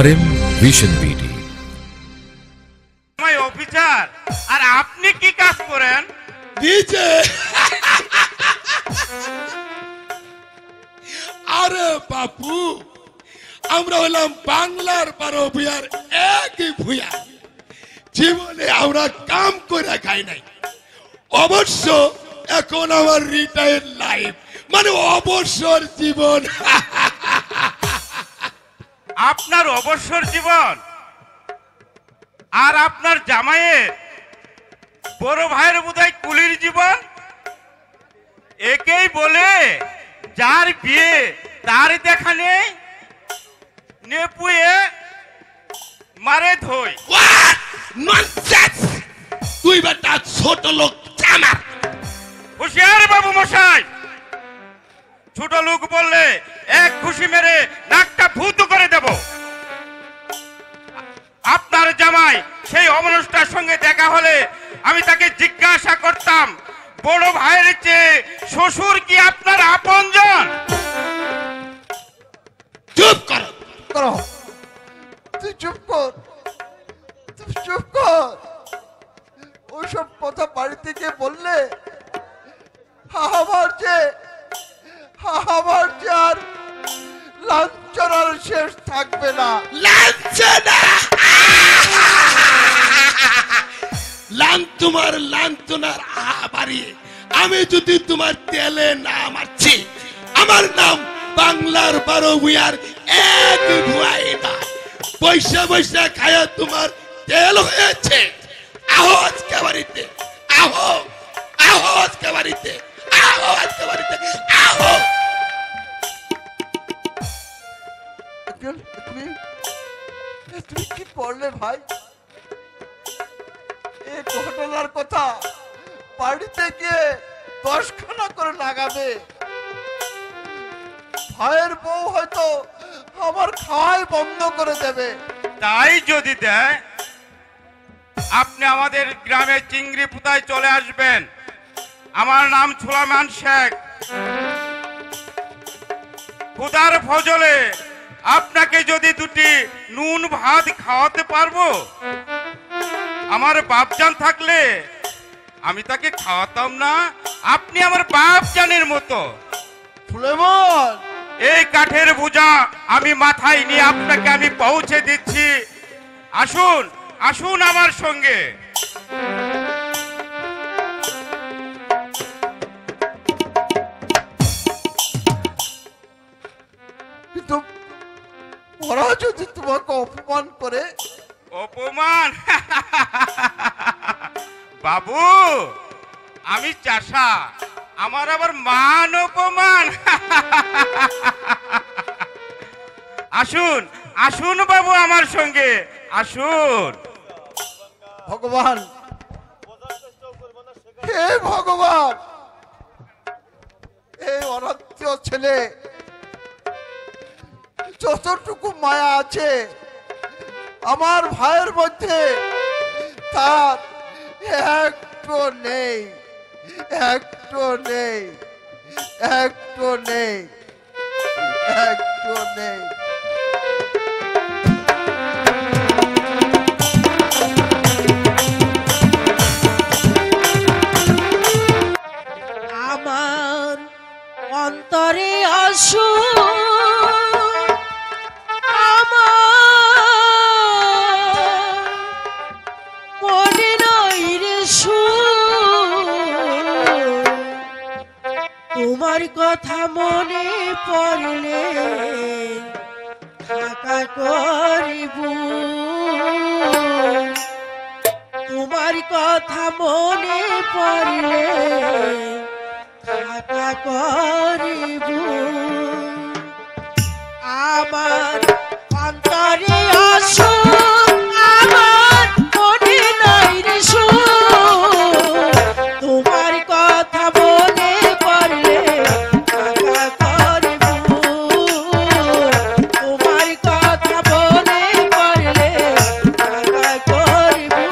RM vision BD. আমি officer, আর আপনি কি কাজ করেন? ডিজে। আরে বাপু, আমরা হলাম বাংলার 12 ভূঁইয়ার একই ভূঁইয়া। জীবনে আমরা কাম করে খাই নাই। অবশ্য এখন আমার রিটায়ার লাইফ, মানে অবসর জীবন। আপনার অবসর জীবন আর আপনার জামাইয়ের বড় ভাইয়ের বোধহয় কুলির জীবন। একেই বলে যার বিয়ে তার দেখা নেই, নেপুয়ে মারে ধই। তুই বেটা ছোট লোক জামার। হুঁশিয়ার বাবু মশাই, ছোট লোক বললে এক ঘুষি মেরে নাকটা ভূত করে দেব। আপনার জামাই সেই অমানুষটার সঙ্গে দেখা হলে আমি তাকে জিজ্ঞাসা করতাম, বড় ভাইয়ের চেয়ে শ্বশুর কি আপনার আপনজন? চুপ করো। তুই চুপ কর, তুই চুপ কর। ওইসব কথা বাড়ি থেকে বললে আমার যে আর লাঞ্ছনার শেষ থাকবে না। লাঞ্ছনা, তোমার লাঞ্ছনার বাড়িয়ে আমি যদি তোমার তেলে না মারছি, আমার নাম বাংলার 12 ভূঁইয়ার এক ভূঁয়াই না। পয়সা পয়সা খায়া তোমার তেল হয়েছে। আহো আজকে বাড়িতে, আহো আহো আজকে বাড়িতে, আহো আজকে বাড়িতে, আহো। তুমি কি পড়লে ভাই? এই ঘটনার কথা বাড়িতে গিয়ে 10খানা করে লাগাবে। ভাইয়ের বউ হয়তো আমার খাওয়াই বন্ধ করে দেবে। তাই যদি দেয়, আপনি আমাদের গ্রামে চিংড়ি পুতায় চলে আসবেন। আমার নাম সুলাইমান শেখ। খুদার ফজলে আপনাকে যদি দুটি নুন ভাত খাওয়াতে পারবো, আমার বাপজান থাকলে আমি তাকে খাওয়াতাম না? আপনি আমার বাপজানের মতো। সুলেমান, এই কাঠের বোঝা আমি মাথায় নিয়ে আপনাকে আমি পৌঁছে দিচ্ছি। আসুন আসুন আমার সঙ্গে। কিন্তু ওরা যদি তোমাকে অপমান করে? অপমান? বাবু, আমি চাষা, আমার আবার মান অপমান? আসুন আসুন বাবু আমার সঙ্গে আসুন। ভগবান, হে ভগবান, এই অনাত্মীয় ছেলে যতটুকু মায়া আছে আমার ভাইয়ের মধ্যে তার একটু নেই, একটু নেই, একটু নেই, একটু নেই। আমার অন্তরে আসু, তোমার কথা মনে পড়লে থাকা করিব, তোমার কথা মনে পড়লে থাকা করিব। আমার অন্তরে আসো, আমার মনে নাই রে শো, তোমার কথা মনে পড়লে থাকা করিব, তোমার কথা মনে পড়লে থাকা করিব।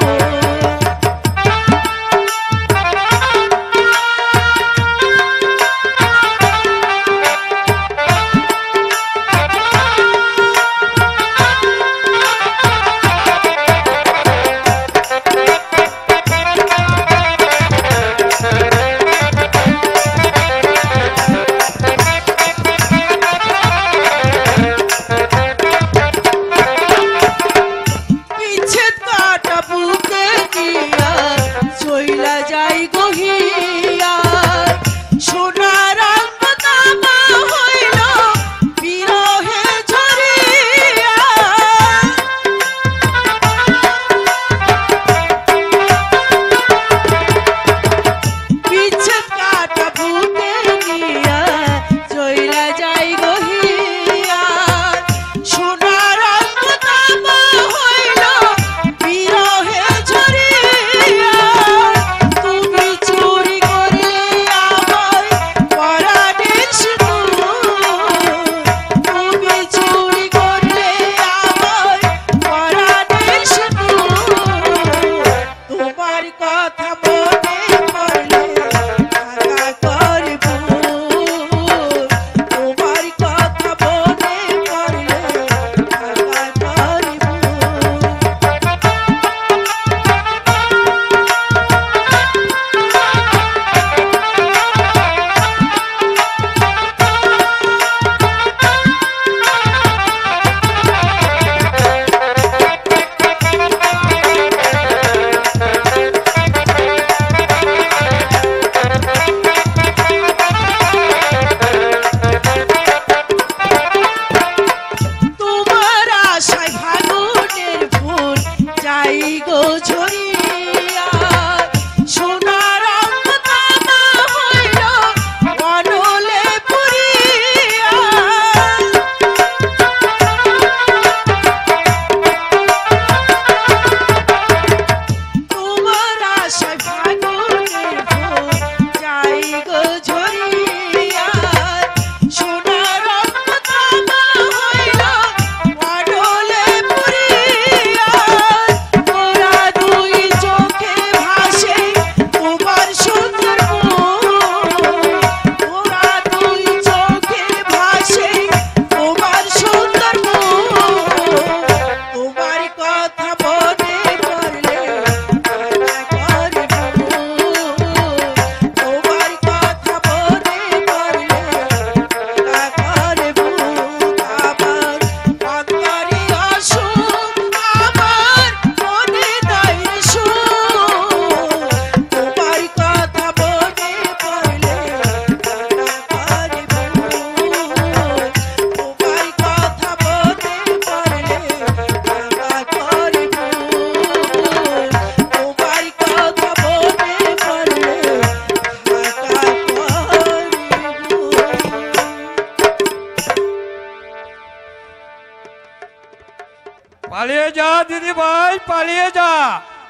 ভাই পালিয়ে যা,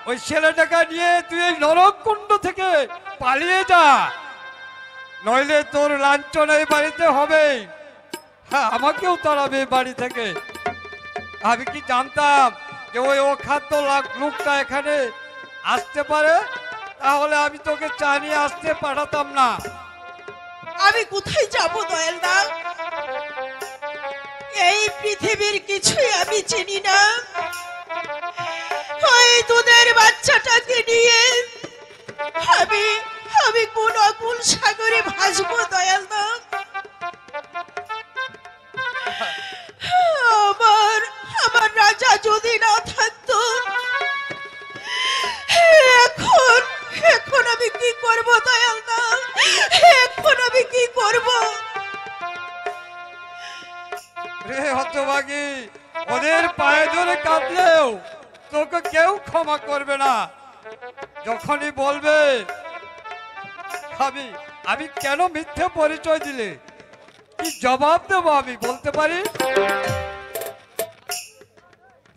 ওই ছেলেটাকে নিয়ে তুই এই নরককুণ্ড থেকে পালিয়ে যা, নইলে তোর লাঞ্ছনা এই বাড়িতে হবে। হ্যাঁ, আমাকেও তাড়াবে বাড়ি থেকে। আমি কি জানতাম যে ওই অখাদ্য লোকটা এখানে আসতে পারে? তাহলে আমি তোকে চা নিয়ে আসতে পাঠাতাম না। আমি কোথায় যাব দয়ালদা? এই পৃথিবীর কিছুই আমি চিনি না। ওই দুধের বাচ্চাটাকে নিয়ে আমি আমি কোন অকুল সাগরে ভাসবো দয়ালদা? আমার আমার রাজা যদি না থাকতো, এখন এখন আমি কি করব দয়ালদা? এখন আমি কি করব? রে হতভাগী, ওদের পায়ে ধরে কাঁদলেও তোকে কেউ ক্ষমা করবে না। যখনই বলবে আমি আমি কেন মিথ্যে পরিচয় দিলে, কি জবাব দেবো আমি বলতে পারি?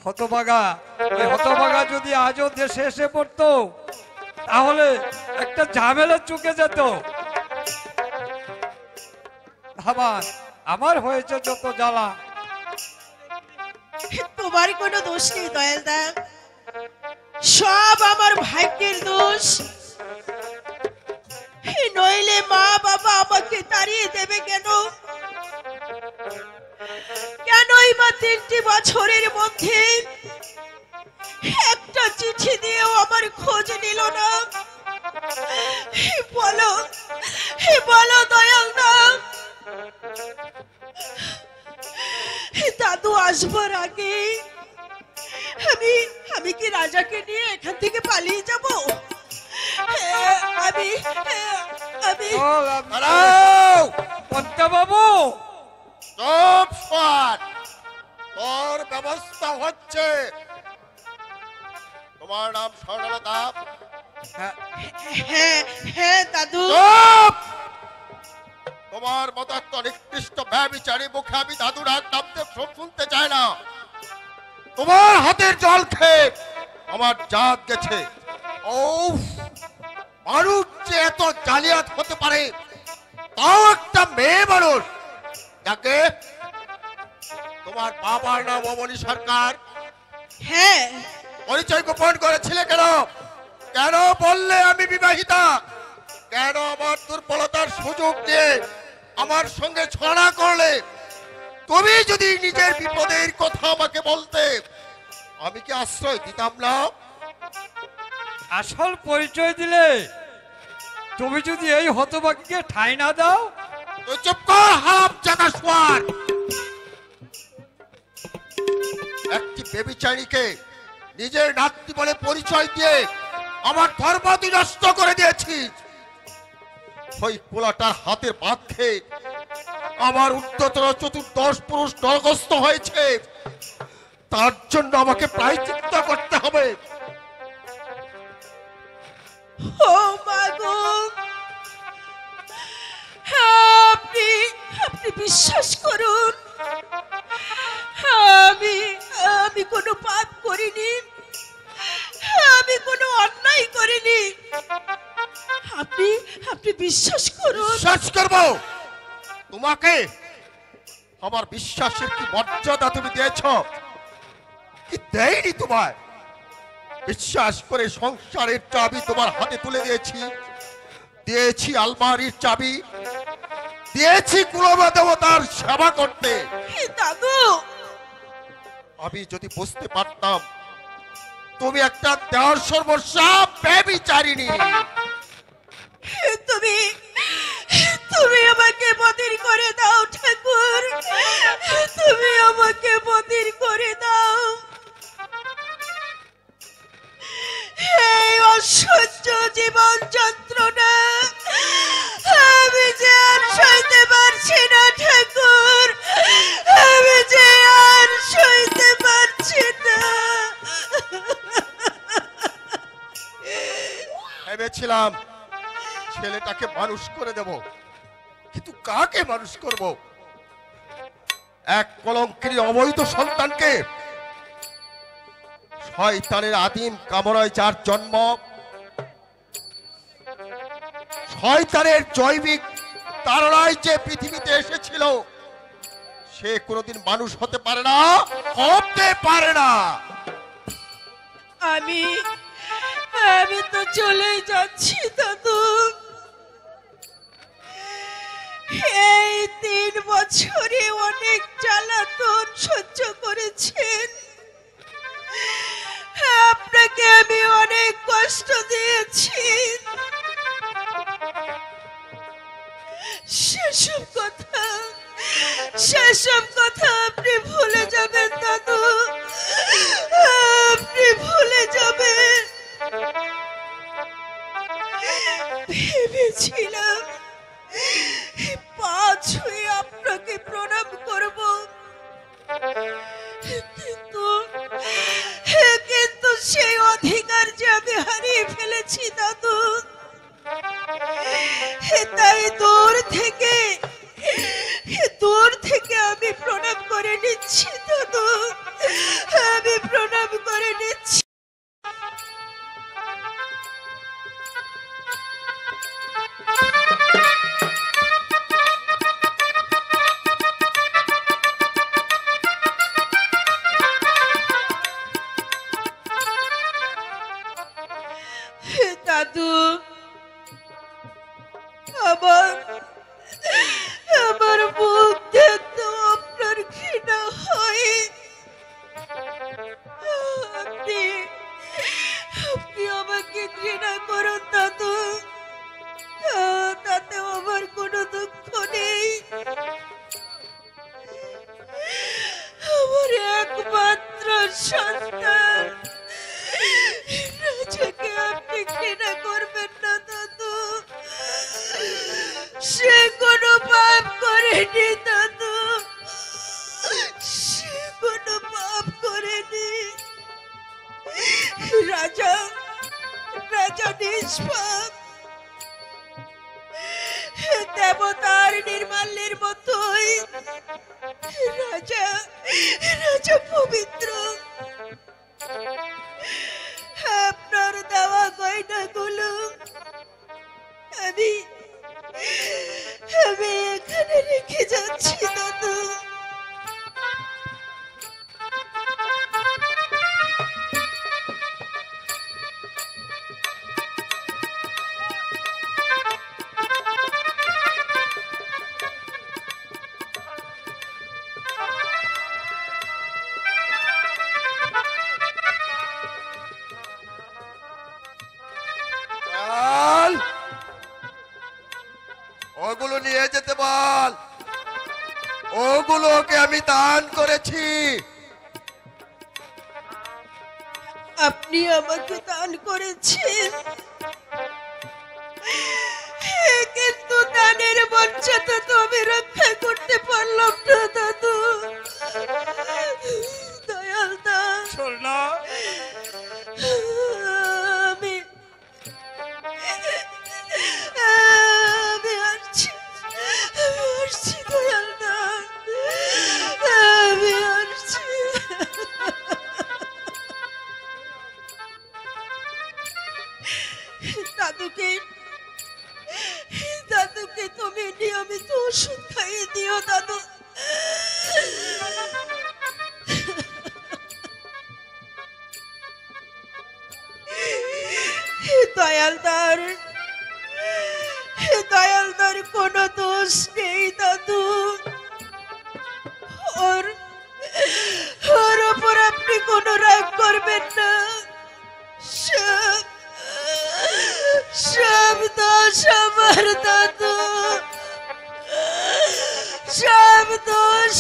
হতভাগা, ওই হতভাগা যদি আজও দেশে এসে পড়তো তাহলে একটা ঝামেলা চুকে যেত। আমার হয়েছে যত জ্বালা। তোমার কোনো দোষ নেই দয়ালদা, সব আমার ভাগ্যের দোষ। নইলে মা বাবা আমাকে তাড়িয়ে দেবে কেন? কেনই বা 3টি বছরের মধ্যে একটা চিঠি দিয়েও আমার খোঁজ নিল না? বলো বলো দয়ালদা। দাদু আসবার আগে আমি আমি কি রাজাকে নিয়ে এখান থেকে পালিয়ে যাব? আমি আমি বাবু, চুপ কর, তোর ব্যবস্থা হচ্ছে। তোমার নাম স্বর্ণলতা? হ্যাঁ হ্যাঁ দাদু। চুপ! তোমার মতো একটা নিকৃষ্ট ব্যভিচারী মুখে আমি দাদুর আর নামতে শুনতে চাই না। তোমার হাতের জল খেয়ে আমার জাত গেছে। উফ, মানুষ যে এত জালিয়াত হতে পারে, তাও একটা মেয়ে মানুষ। যাকে তোমার বাবার নাম অমনি সরকার। হ্যাঁ। পরিচয় গোপন করেছিলে কেন? কেন বললে আমি বিবাহিতা? কেন আমার দুর্বলতার সুযোগ দিয়ে আমার সঙ্গে ছড়া করলে? তুমি যদি নিজের বিপদের কথা আমাকে বলতে, আমি কি আশ্রয় দিতাম না? আসল পরিচয় দিলে তুমি যদি এই হতভাগীকে ঠাঁই না দাও। তো চুপ কর, হারামজাদা শোয়ার! একটি বেবিচারীকে নিজের নাতনি বলে পরিচয় দিয়ে আমার ধর্মাদি নষ্ট করে দিয়েছি। ওই পোলাটার হাতের বাদ খেয়ে আমার উচ্চতর চতুর্দশ পুরুষ নরকস্থ হয়েছে। তার জন্য আমাকে প্রায়শ্চিত্ত করতে হবে। ও মা গো, আপনি আপনি বিশ্বাস করুন, আমি আমি কোনো পাপ করিনি, আমি কোনো অন্যায় করিনি। আপনি আপনি বিশ্বাস করুন। বিশ্বাস করব? তোমাকে আমার বিশ্বাসের কি মর্যাদা তুমি দিয়েছ? কি দেয়নি তোমায়? বিশ্বাস করে সংসারের চাবি তোমার হাতে তুলে দিয়েছি, দিয়েছি আলমারির চাবি, দিয়েছি কুলবা দেবতার সেবা করতে। দাদু, আমি যদি বুঝতে পারতাম তুমি একটা দেওয়ার সর্বস্ব ব্যভিচারিণী। তুমি তুমি আমাকে বধির করে দাও ঠাকুর, তুমি আমাকে বধির করে দাও। এই অসহ্য জীবন যন্ত্রণা আমি যে আর সইতে পারছি না ঠাকুর, আমি যে আর সইতে পারছি না। ভেবেছিলাম ছেলেটাকে মানুষ করে দেব, কিন্তু কাকে মানুষ করব? এক কলঙ্কিনী অবৈধ সন্তানকে শয়তানের আদিম কামনায় যার জন্ম, শয়তানের জৈবিক তাড়নায় যে পৃথিবীতে এসেছিল, সে কোনোদিন মানুষ হতে পারে না, হতে পারে না। আমি আমি তো চলেই যাচ্ছি দাদু। এই 3 বছরে অনেক জ্বালাতন সহ্য করেছেন, আপনাকে আমি অনেক কষ্ট দিয়েছি। সেসব কথা আপনি ভুলে যাবেন দাদু, আপনি ভুলে যাবেন। ভেবেছিলাম পা ছুঁয়ে আপনাকে প্রণাম করব, কিন্তু সেই অধিকার যে আমি হারিয়ে ফেলেছি দাদু। তাই দূর থেকে আমি প্রণাম করে নিচ্ছি দাদু, আমি প্রণাম করে নিচ্ছি। দাদু, আমার মুখ দেখতে আপনার ঘৃণা হয়। আপনি আমাকে ঘৃণা করুন দাদু, তাতে আমার কোনো দুঃখ নেই। আমার একমাত্র সন্তান রাজাকে আপনি ঘৃণা করবেন না দাদু, সে কোনো পাপ করেনি দাদু, সে কোনো পাপ করেনি। রাজা নিষ্পাপ, দেবতার নির্মাল্যের মতোই রাজা পবিত্র। আপনার দেওয়া গয়নাগুলো আমি এখানে রেখে যাচ্ছি দাদু। ওগুলো নিয়ে যেতে বল, ওগুলোকে আমি দান করেছি। আপনি আমাকে দান করেছেন, কিন্তু দানের মর্যাদা তো আমি রক্ষা করতে পারলাম না দাদু। দয়াল দা, শোন না, আমি আসছি দয়াল দা, আমি আসছি। দাদুকে তুমি নিয়মিত ওষুধ খাইয়ে দিও দাদু। দয়ালদার কোনো দোষ নেই দাদু, ওর ওপর আপনি কোনো রাগ করবেন না। সব দোষ আমার দাদু, সব দোষ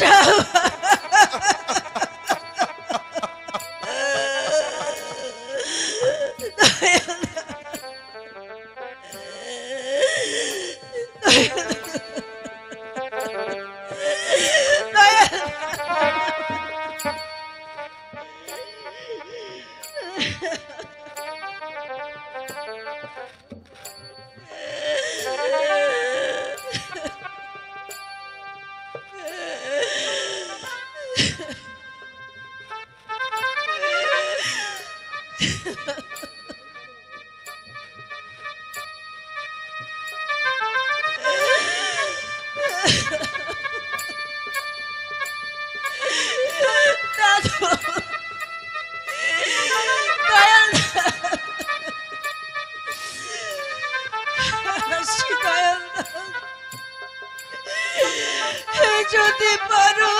যদি পারো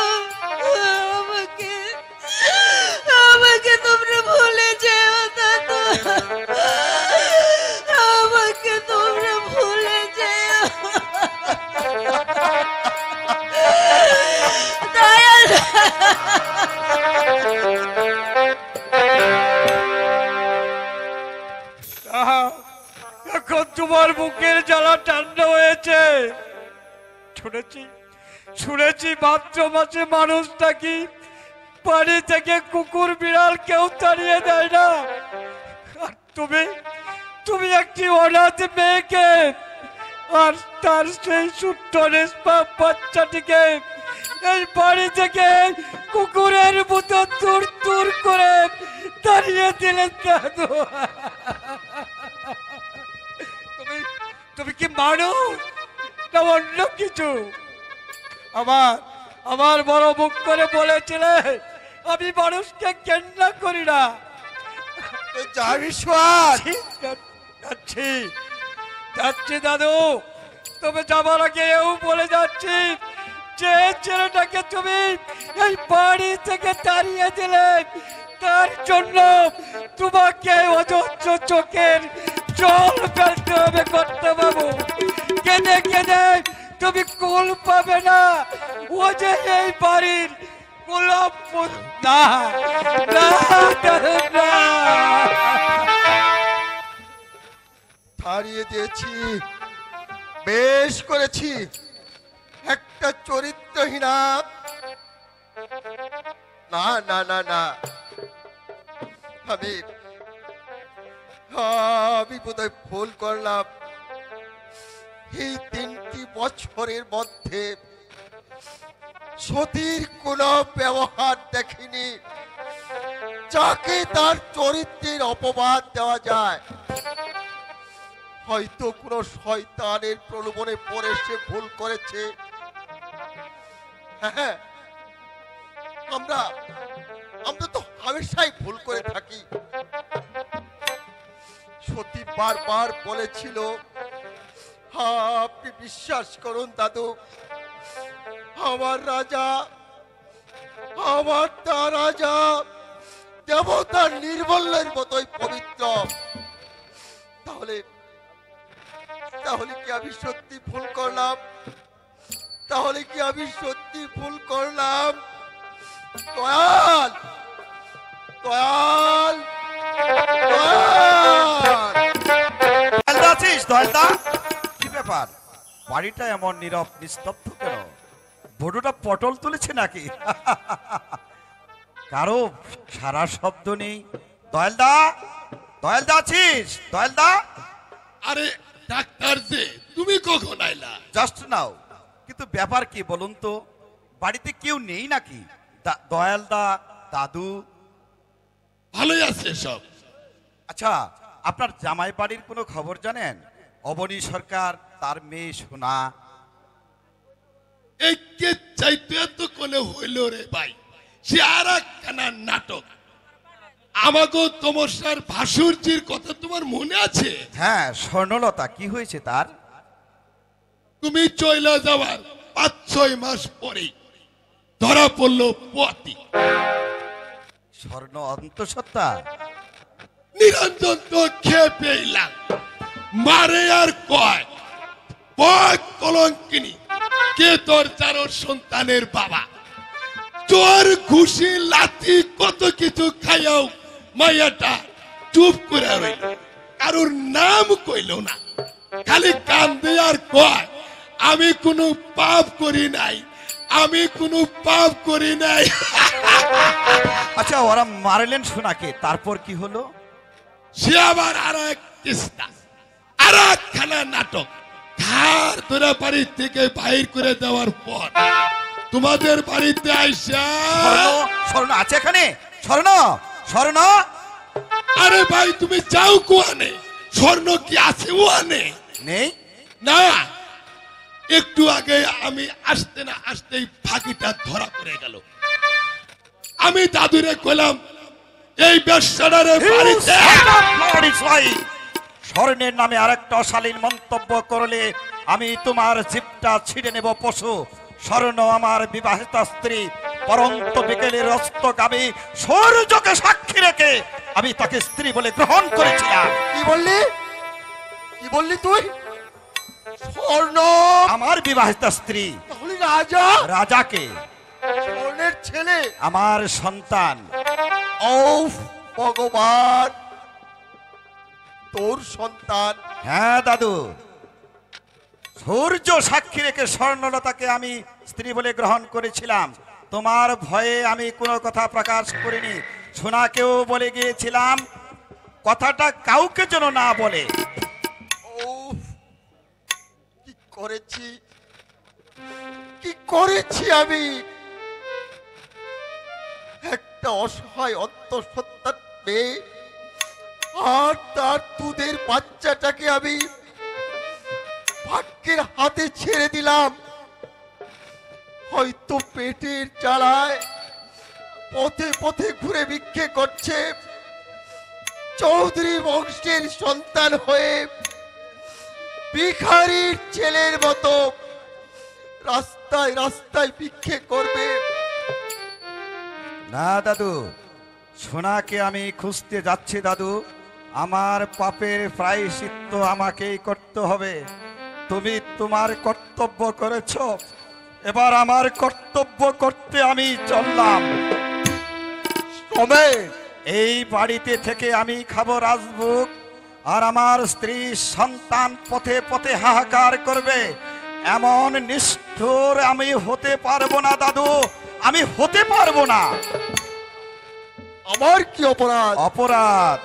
আমাকে আমাকে তোমরা ভুলে যেও দাদু, আমাকে তোমরা ভুলে যেও। দয়াল আহা, এখন তোমার বুকের জ্বালা ঠান্ডা হয়েছে। শুনেছি শুনেছি ভাদ্র মাসে মানুষ নাকি বাড়ি থেকে কুকুর বিড়াল কেউ তাড়িয়ে দেয় না। আর তুমি তুমি একটি অনাথ মেয়েকে আর তার সেই ছোট্ট নিষ্পাপ বাচ্চাটিকে এই বাড়ি থেকে কুকুরের মতো দূর দূর করে তাড়িয়ে দিলেন দাদু। তুমি তুমি কি মানুষ না অন্য কিছু? আমার আমার বড় মুখ করে বলেছিলে আমি মানুষকে ঘেন্না করি না। যা বিশ্বাস, যাচ্ছি যাচ্ছি দাদু, তবে যাবার আগে এও বলে যাচ্ছি যে ছেলেটাকে তুমি এই বাড়ি থেকে তাড়িয়ে দিলে তার জন্য তোমাকে অজস্র চোখের জল ফেলতে হবে করতে বাবু। কেঁদে কেঁদে তুমি কুল পাবে না। ও যে এই বাড়ির গোলাপ ফুল না, না, না। হারিয়ে দিয়েছি, বেশ করেছি। একটা চরিত্রহীনা, না না না না, আমি আমি বোধহয় ভুল করলাম। এই 3টি বছরের মধ্যে সতীর কোনো ব্যবহার দেখিনি যাকে তার চরিত্রের অপবাদ দেওয়া যায়। হয়তো কোনো শয়তানের প্রলোভনে পড়ে সে ভুল করেছে। হ্যাঁ, আমরা আমরা তো হামেশাই ভুল করে থাকি। সতী বারবার বলেছিল, আপনি বিশ্বাস করুন দাদু, আমার রাজা, আমার তা রাজা দেবতার নির্মলের মতোই পবিত্র। তাহলে তাহলে কি আমি সত্যি ভুল করলাম? তাহলে কি আমি সত্যি ভুল করলাম? দয়াল, দয়াল, দয়াল। আছিস দয়ালদা? কি ব্যাপার, বাড়িটা এমন নীরব নিস্তব্ধ কেন? বড়টা পটল তুলেছে নাকি? কারো সারা শব্দ নেই। দয়ালদা, দয়ালদা আছিস? দয়ালদা? আরে ডাক্তার যে, তুমি কখন আইলা? Just now. কিন্তু ব্যাপার কি বলুন তো, বাড়িতে কেউ নেই নাকি? দয়ালদা, দাদু? ভালোই আছে সব। আচ্ছা, আপনার জামাই বাড়ির কোনো খবর জানেন? অবনী সরকার, তার মেয়ে সোনা। এই কে চাইতে এত কোনে হইল রে ভাই? সে আর একখানা নাটক। আমাকে তমসার ভাসুরজির কথা তোমার মনে আছে? হ্যাঁ, স্বর্ণলতা, কি হয়েছে তার? তুমি চইলা যাওয়ার 5-6 মাস পরে ধরা পড়লো পতি। স্বর্ণ অন্তঃসত্ত্বা? নিরঞ্জন তো খেয়ে পেইলাম, মারে আর কয় কলঙ্কিনী, কে তোর 4 সন্তানের বাবা? তোর ঘুষি লাথি কত কিছু খাইয়াও মাইয়াটা চুপ করে রইল, কারোর নাম কইল না, খালি কান্দে আর কয় আমি কোনো পাপ করি নাই, আমি কোনো পাপ করি নাই। আচ্ছা, ওরা মারলেন সোনাকে, তারপর কি হলো? সে আবার আর এক চেষ্টা, আর একখানা নাটক। ঘাড় ধরে বাড়ি থেকে বাইর করে দেওয়ার পর তোমাদের বাড়িতে আইসা, স্বর্ণ আছে এখানে? স্বর্ণ, স্বর্ণ? আরে ভাই তুমি যাও কোয়ানে, স্বর্ণ কি আছে ওয়ানে? নেই না, একটু আগে আমি আসতে না আসতেই ফাঁকিটা ধরা পড়ে গেল। আমি দাদুরে কইলাম এই ব্যবসাটারে বাড়িতে। স্বর্ণের নামে আরেকটা অশালীন মন্তব্য করলে আমি তোমার জিভটা ছিঁড়ে নেব পশু। স্বর্ণ আমার বিবাহিত স্ত্রী, পরন্ত বিকেলের অস্তগামী সূর্যকে সাক্ষী রেখে আমি তাকে স্ত্রী বলে গ্রহণ করেছিলাম। কি বললি? কি বললি তুই? স্বর্ণ আমার বিবাহিত স্ত্রী। তাহলে রাজা রাজাকে স্বর্ণের ছেলে আমার সন্তান। ও ভগবান, তোর সন্তান? হ্যাঁ দাদু, সূর্য সাক্ষী রেখে স্বর্ণলতাকে আমি স্ত্রী বলে গ্রহণ করেছিলাম। তোমার ভয়ে আমি কোনো কথা প্রকাশ করিনি। সোনাকেও বলে গিয়েছিলাম কথাটা কাউকে যেন না বলে। ও কি করেছি, কি করেছি আমি! একটা অসহায় অন্তঃসত্ত্বার মেয়ে আর তার দুধের বাচ্চাটাকে আমি ভাগ্যের হাতে ছেড়ে দিলাম। হয়তো পেটের জ্বালায় পথে পথে ঘুরে ভিক্ষে করছে। চৌধুরী বংশের সন্তান হয়ে ভিখারির ছেলের মতো রাস্তায় রাস্তায় ভিক্ষে করবে। না দাদু, সোনাকে আমি খুঁজতে যাচ্ছি দাদু। আমার পাপের প্রায়শ্চিত্ত আমাকেই করতে হবে। তুমি তোমার কর্তব্য করেছ, এবার আমার কর্তব্য করতে আমি চললাম। এই বাড়িতে থেকে আমি খাবো রাজভোগ, আর আমার স্ত্রী সন্তান পথে পথে হাহাকার করবে। এমন নিষ্ঠুর আমি হতে পারবো না দাদু, আমি হতে পারবো না। আমার কি অপরাধ? অপরাধ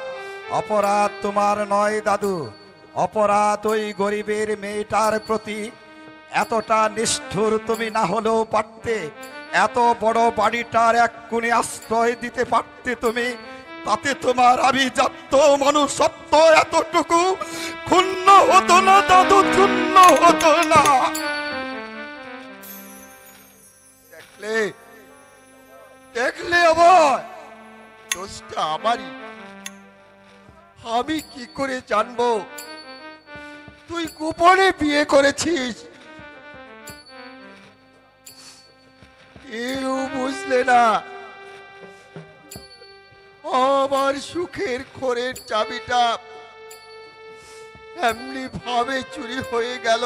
অপরাধ তোমার নয় দাদু, অপরাধ ওই গরিবের মেয়েটার প্রতি। এতটা নিষ্ঠুর তুমি না হলেও পারতে। এত বড় বাড়িটার এক কোণে আশ্রয় দিতে পারতে তুমি। তাতে তোমার আভিজাত্য মনুষ্যত্ব এতটুকু ক্ষুণ্ণ হতো না দাদু, ক্ষুণ্ণ হতো না। দেখলে দেখলে আমার দোষটা আমারই। আমি কি করে জানবো তুই গোপনে বিয়ে করেছিস? কেউ বুঝলে না আমার সুখের ঘোরের চাবিটা এমনি ভাবে চুরি হয়ে গেল।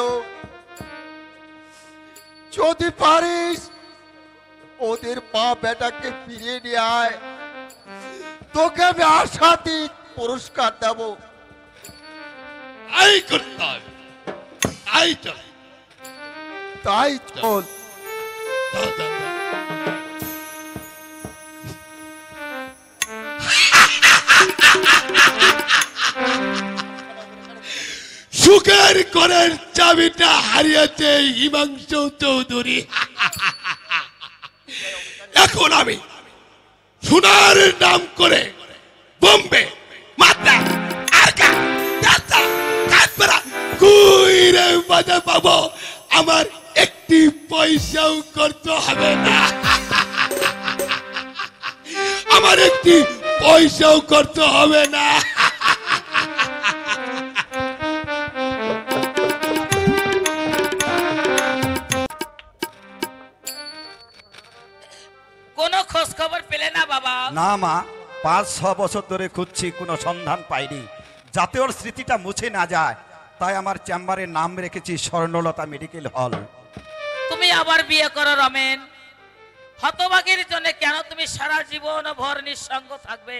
যদি পারিস ওদের মা বেটাকে ফিরিয়ে নিয়ে আয়, তোকে আমি আশাতীত পুরস্কার দেব। আই করতাম, আই চল, তাই চল। দাও, দাও, দাও। সুখের ঘরের চাবিটা হারিয়েছে হিমাংশু চৌধুরী। এখন আমি সোনার নাম করে বোম্বে, মাদ্রাজ, আরকা, ঢাকা, কানবেরা কইরে মজা পাবো। আমার একটি পয়সাও করতে হবে না, আমার একটি পয়সাও করতে হবে না। কোনো খোঁজ খবর পেলে না বাবা? না মা, 5-6 বছর ধরে খুঁজছি, কোনো সন্ধান পাইনি। যাতে ওর স্মৃতিটা মুছে না যায়, তাই আমার চেম্বারের নাম রেখেছি স্বর্ণলতা মেডিকেল হল। তুমি আবার বিয়ে করো রমেন। হতভাগীর জন্য কেন তুমি সারা জীবন ভর নিঃসঙ্গ থাকবে?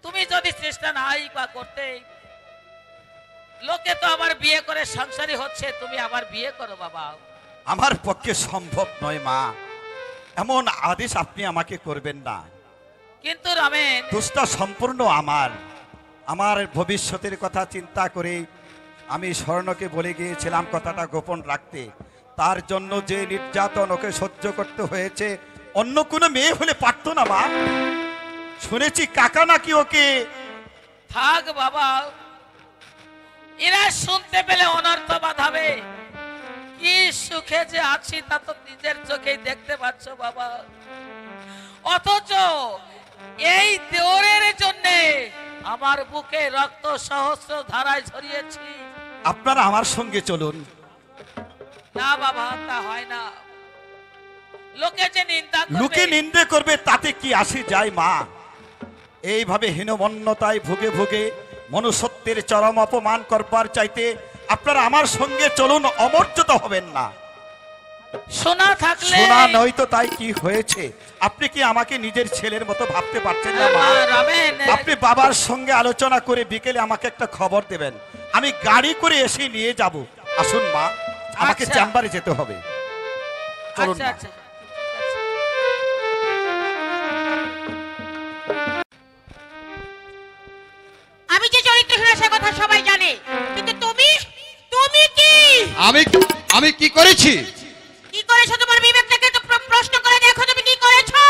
তুমি যদি চেষ্টা নাই বা করতে, লোকে তো আবার বিয়ে করে সংসারী হচ্ছে, তুমি আবার বিয়ে করো বাবা। আমার পক্ষে সম্ভব নয় মা, এমন আদেশ আপনি আমাকে করবেন না। কিন্তু রমেন, দোষটা সম্পূর্ণ আমার। আমার ভবিষ্যতের কথা চিন্তা করে আমি স্বর্ণকে বলে গিয়েছিলাম কথাটা গোপন রাখতে। তার জন্য যে নির্যাতন ওকে সহ্য করতে হয়েছে, অন্য কোনো মেয়ে হলে পারতো না মা। শুনেছি কাকা নাকি ওকে। থাক বাবা, এরা শুনতে পেলে অনর্থ বাঁধাবে। কি সুখে যে আছি তা তো নিজের চোখেই দেখতে পাচ্ছ বাবা। অথচ এই দেওরের জন্য আমার বুকে রক্ত সহস্র ধারায় ঝরিয়েছি। আপনারা আমার সঙ্গে চলুন। না বাবা, তা হয় না। লোকে যে নিন্দা করবে। লোকে নিন্দে করবে তাতে কি আসে যায় মা? এইভাবে হীনমন্যতায় ভুগে ভুগে মনুষ্যত্বের চরম অপমান করবার চাইতে আপনারা আমার সঙ্গে চলুন, অমর্যাদা হবেন না। শোনা থাকলে শোনা নয়তো তাই কি হয়েছে? আপনি কি আমাকে নিজের ছেলের মতো ভাবতে পারছেন না মা? রমেন, আপনি বাবার সঙ্গে আলোচনা করে বিকেলে আমাকে একটা খবর দেবেন, আমি গাড়ি করে এসে নিয়ে যাব। আসুন মা, আমাকে আচ্ছা। চেম্বারে যেতে হবে। চলুন আচ্ছা মা। আচ্ছা। আমি যে চরিত্রহীন সে কথা সবাই জানে, কিন্তু তুমি তুমি কি আমি কি করেছি? কি করেছো? তোমার বিবেকটাকে তো প্রশ্ন করে দেখো, তুমি কি করেছো?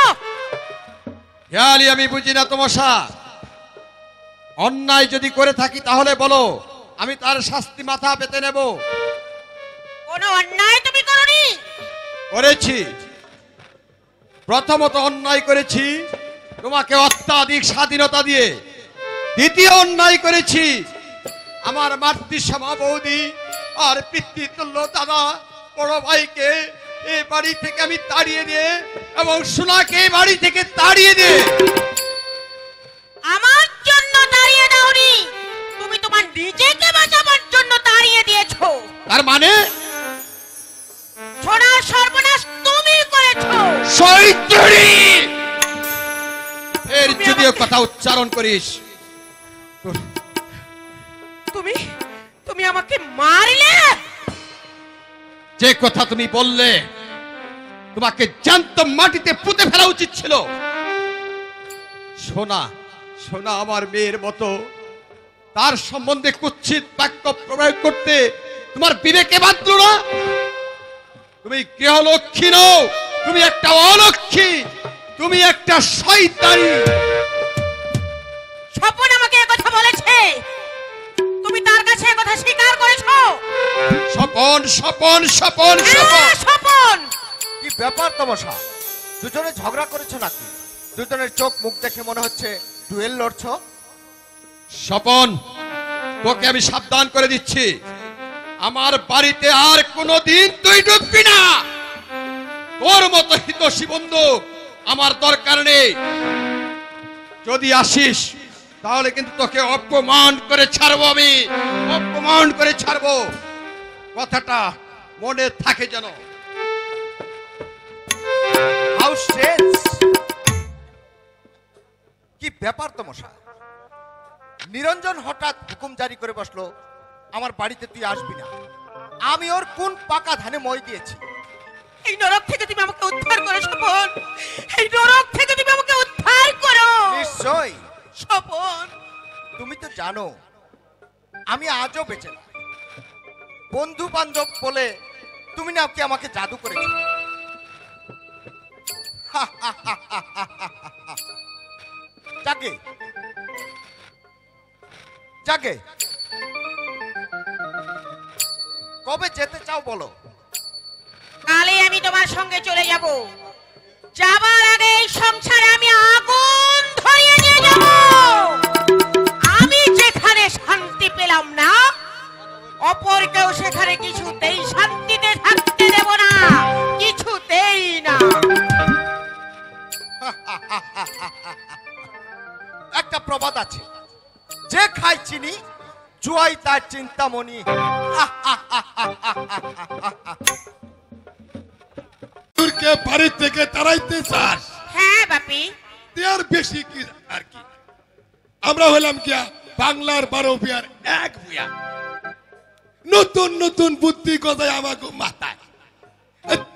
হেয়ালি আমি বুঝি না তোমাশা। অন্যায় যদি করে থাকি তাহলে বলো, আমি তার শাস্তি মাথা পেতে নেব। কোনো অন্যায় তুমি করনি। করেছি। প্রথমত অন্যায় করেছি তোমাকে অত্যাধিক স্বাধীনতা দিয়ে। দ্বিতীয় অন্যায় করেছি আমার মাতৃসমা বৌদি আর পিতৃতুল্য দাদা বড় ভাইকে এই বাড়ি থেকে আমি তাড়িয়ে দিয়ে এবং সোনাকে এই বাড়ি থেকে তাড়িয়ে দিয়ে। আমার জন্য দাঁড়িয়ে দাওনি, তুমি তোমার নিজেকে বাঁচাবার জন্য দাঁড়িয়ে দিয়েছো। তার মানে সোনার সর্বনাশ তুমি করেছো। শয়তানি! এর যদিও কথা উচ্চারণ করিস, তুমি তুমি আমাকে মারলে। যে কথা তুমি বললে তোমাকে জ্যান্ত মাটিতে পুঁতে ফেলা উচিত ছিল। সোনা সোনা আমার মেয়ের মতো, তার সম্বন্ধে কুৎসিত বাক্য প্রয়োগ করতে তোমার বিবেকে বাঁধল না? তুমি গৃহলক্ষ্মী নও, তুমি একটা অলক্ষ্মী, তুমি একটা শয়তানি। স্বপন আমাকে একথা বলেছে, তুমি তার কাছে একথা স্বীকার করেছো। স্বপন স্বপন স্বপন স্বপন স্বপন, কি ব্যাপার তমসা? দুজনে ঝগড়া করেছো নাকি? দুজনের চোখ মুখ দেখে মনে হচ্ছে ডুয়েল লড়ছো। স্বপন, তোকে আমি সাবধান করে দিচ্ছি, আমার বাড়িতে আর কোনোদিন তুই ঢুকবি না। তোর মতো হিতৈষী বন্ধু আমার দরকার নেই। যদি আসিস তাহলে কিন্তু তোকে অপমান করে ছাড়বো, আমি অপমান করে ছাড়বো। কথাটা মনে থাকে যেন। How strange! কি ব্যাপার তমসা? নিরঞ্জন হঠাৎ হুকুম জারি করে বসলো আমার বাড়িতে তুই আসবি না। আমি ওর কোন পাকা ধানে মই দিয়েছি? এই নরক থেকে তুমি আমাকে উদ্ধার করো স্বপন, এই নরক থেকে তুমি আমাকে উদ্ধার করো। নিশ্চয়। স্বপন, তুমি তো জানো আমি আজও বেঁচে না। বন্ধু বান্ধব বলে তুমি নাকি আমাকে জাদু করেছো। জাগে জাগে, কবে যেতে চাও বলো? কালে আমি তোমার সঙ্গে চলে যাব। যাবার আগে এই সংসারে আমি আগুন ধরিয়ে দিয়ে যাব। আমি যেখানে শান্তি পেলাম না, অপর কেউ সেখানে কিছুতেই শান্তিতে থাকতে দেব না, কিছুতেই না। একটা প্রবাদ আছে, যে খায় চিনি জুয়াই তার চিন্তামণি। তোরকে বাড়ি থেকে তাড়াইতে চাস? হ্যাঁ বাপি, আর বেশি কি আর কি? আমরা হলাম কি বাংলার 12 ভূঁইয়ার এক ভূঁইয়া। নতুন নতুন বুদ্ধি গজায় আমাকে মাথায়।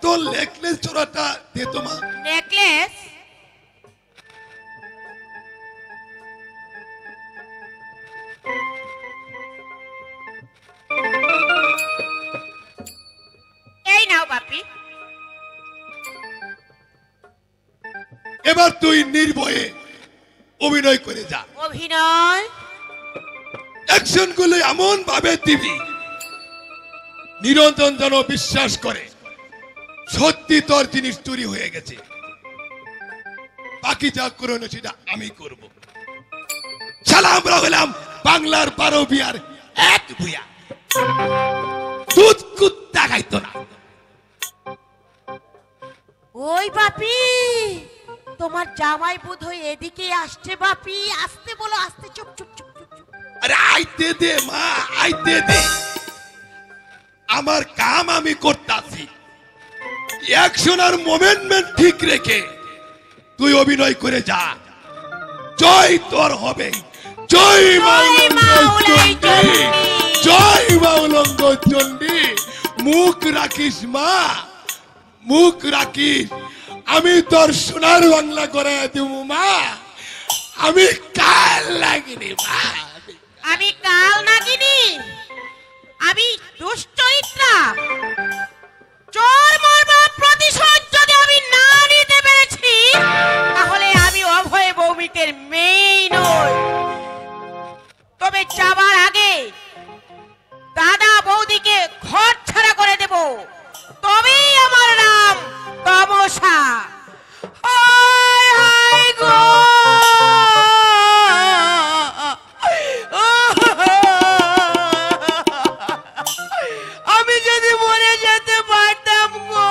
তোর নেকলেস চোরাটা দে তোমা। নেকলেস? এই নাও বাপি। এবার তুই নির্ভয়ে অভিনয় করে যা। অভিনয়? অ্যাকশন গুলো এমন ভাবে দিবি নিরঞ্জন যেন বিশ্বাস করে সত্যি তোর জিনিস চুরি হয়ে গেছে। বাকি যা করোনা সেটা আমি করব। শালা আমরা হলাম বাংলার 12 ভূঁইয়ার এক ভূঁইয়া। দুধ কুত্তা খাইতো না। ওই বাপি, তোমার জামাই বোধ হয় এদিকে আসছে বাপি, আসতে বলো, আসতে। চুপ চুপ চুপ চুপ চুপ। আরে আইতে দে মা, আইতে দে। আমার কাম আমি করতাছি, অ্যাকশন আর মোমেন্টমেন্ট ঠিক রেখে তুই অভিনয় করে যা। জয় তোর হবে, জয় মাউলঙ্গচণ্ডী, জয় মাউলঙ্গচণ্ডী। মুখ রাখিস মা, মুখ রাখিস। আমি তোর সোনার বাংলা করে দেব মা। আমি কাল লাগিনি মা, আমি কাল নাগিনি, আমি দুশ্চরিত্রা। চোর মারবা প্রতিশোধ যদি আমি না নিতে পেরেছি, তাহলে আমি অভয় ভৌমিকের মেয়ে নই। তবে যাবার আগে দাদা বৌদিকে ঘর ছাড়া করে দেব, তবেই আমার নাম তমসা। হায় হায় গো, আমি যদি মরে যেতে পারতাম গো,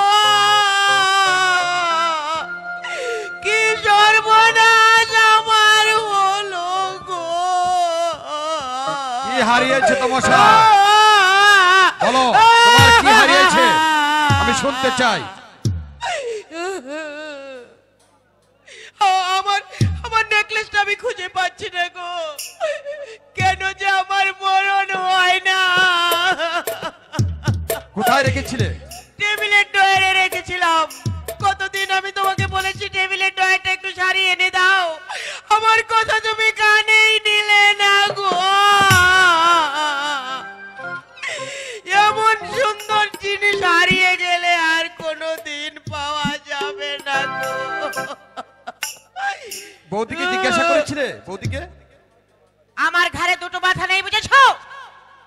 কি সর্বনাশ আমার হলো গো। কি হারিয়েছে তমসা? বলো, তোমার কি হারিয়েছে? আমি শুনতে চাই। আমার আমার নেকলেসটা আমি খুঁজে পাচ্ছি না গো। কেন যে আমার মরণ হয় না? কোথায় রেখেছিলে? টেবিলের ডয়ারে রেখেছিলাম। কতদিন আমি তোমাকে বলেছি টেবিলের ডয়ারটা একটু সারিয়ে এনে দাও, আমার কথা তুমি কানেই নিলে না গো। এমন সুন্দর জিনিস হারিয়ে গেলে আর কোনোদিন পাওয়া যাবে না গো। বৌদিকে জিজ্ঞাসা করেছিলে? বৌদিকে? আমার ঘরে দুটো মাথা নেই বুঝেছো?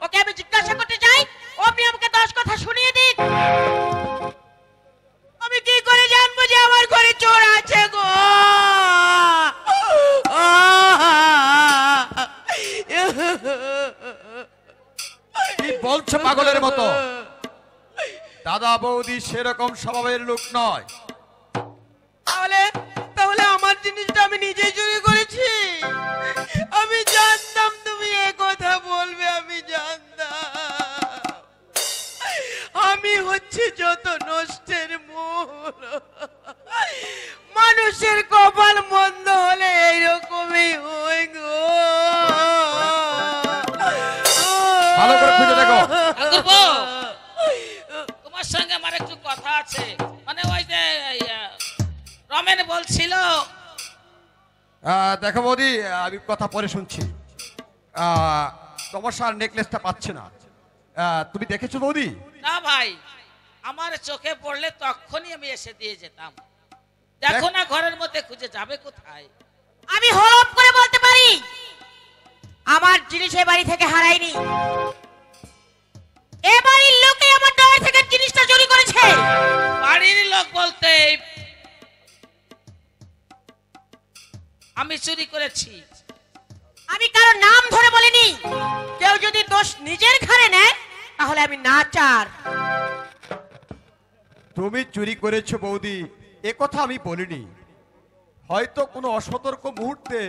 ওকে আমি জিজ্ঞাসা করতে চাই, ও আপনি আমাকে 10 কথা শুনিয়ে দিন। আমি কি করে জানবো যে আমার ঘরে চোর আছে গো? কি বলছো পাগলের মতো? দাদা বৌদি সেরকম স্বভাবের লোক নয়। তাহলে তাহলে আমার জিনিসটা আমি নিজেই চুরি করেছি? আমি জানতাম তুমি এই কথা বলবে, আমি জানতাম। আমি হচ্ছে যত নষ্টের মূল। মানুষের কপাল মন্দ হলে এইরকমই হয় গো। ভালো করে খুঁজে দেখো। ঠাকুরপো, তোমার সঙ্গে আমার একটু কথা আছে। মানে ওই যে রমেন বলছিল। দেখো বৌদি, আমি কথা পরে শুনছি। তমসার নেকলেসটা পাচ্ছে না। তুমি দেখেছো বৌদি? না ভাই, আমার চোখে পড়লে তখনই আমি এসে দিয়ে যেতাম। দেখো না ঘরের মধ্যে, খুঁজে যাবে কোথায়? আমি হলপ করে বলতে পারি আমার জিনিস এই বাড়ি থেকে হারায়নি। এ বাড়ির লোকে আমার ডয়ার থেকে জিনিসটা চুরি করেছে। বাড়ির লোক বলতে আমি চুরি করেছি। আমি কারো নাম ধরে বলিনি। কেউ যদি দোষ নিজের ঘাড়ে নেয়, তাহলে আমি নাচার। তুমি চুরি করেছো বৌদি, এ কথা আমি বলিনি। হয়তো কোনো অসতর্ক মুহূর্তে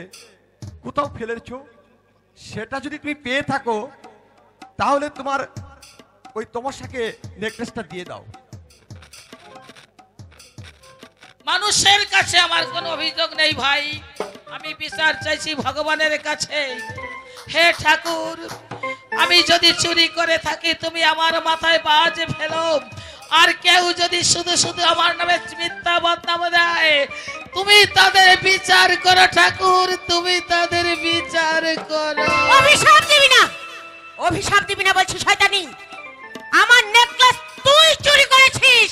কোথাও ফেলেছো, সেটা যদি তুমি পেয়ে থাকো, তাহলে তোমার ওই তমসাকে নেকলেসটা দিয়ে দাও। মানুষের কাছে আমার কোনো অভিযোগ নেই ভাই, আমি বিচার চাইছি ভগবানের কাছে। হে ঠাকুর, আমি যদি চুরি করে থাকি তুমি আমার মাথায় বাজ ফেলো। আর কেউ যদি শুধু শুধু আমার নামে মিথ্যা বদনাম দেয়, তুমি তাদের বিচার করো ঠাকুর, তুমি তাদের বিচার করো। অভিশাপ দিবি না, অভিশাপ দিবি না বলছি শয়তানি। আমার নেকলেস তুই চুরি করেছিস।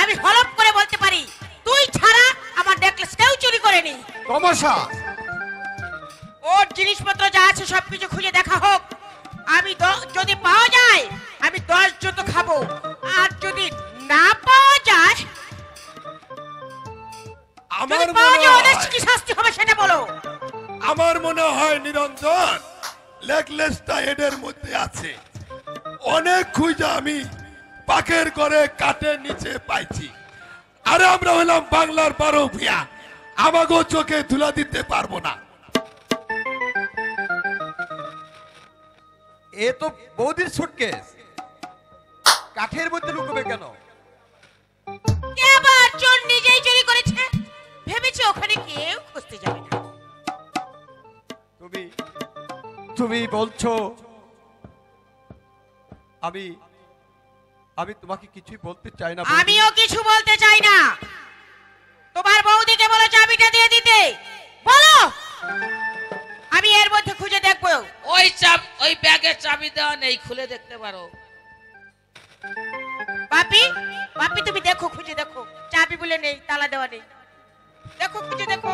আমি হলপ করে বলতে পারি, তুই ছাড়া আমার নেকলেস কেউ চুরি করেনি। তমসা, ওর জিনিসপত্র যা আছে সবকিছু খুঁজে দেখা হোক। আমি যদি পাওয়া যায় আমি 10 জুতো খাবো, আর যদি না পাওয়া যায়, আমার যদি পাওয়া মনে যায় ওদের হয়, কি শাস্তি হবে সেটা বলো। আমার মনে হয় নিরঞ্জন নেকলেসটা এদের মধ্যে আছে। অনেক খুঁজে আমি পাকের করে কাঠের নিচে পাইছি। আরে আমরা হলাম বাংলার 12 ভূঁইয়া, আমাগো চোখে ধুলা দিতে পারবো না। এ তো বৌদির সুটকেস, কাঠের মধ্যে লুকোবে কেন? কে আবার চোর নিজেই চুরি করেছে, ভেবেছে ওখানে কেউ খুঁজতে যাবে না। তুমি বলছো আমি তোমাকে কিছুই বলতে চাই না। আমিও কিছু বলতে চাই না। তোমার বৌদিকে বলো চাবিটা দিয়ে দিতে, বলো, আমি এর মধ্যে খুঁজে দেখবো। ওই ব্যাগের চাবি দেওয়া নেই, খুলে দেখতে পারো। বাপি, বাপি তুমি দেখো, খুঁজে দেখো, চাবি বলে নেই, তালা দেওয়া নেই, দেখো খুঁজে দেখো।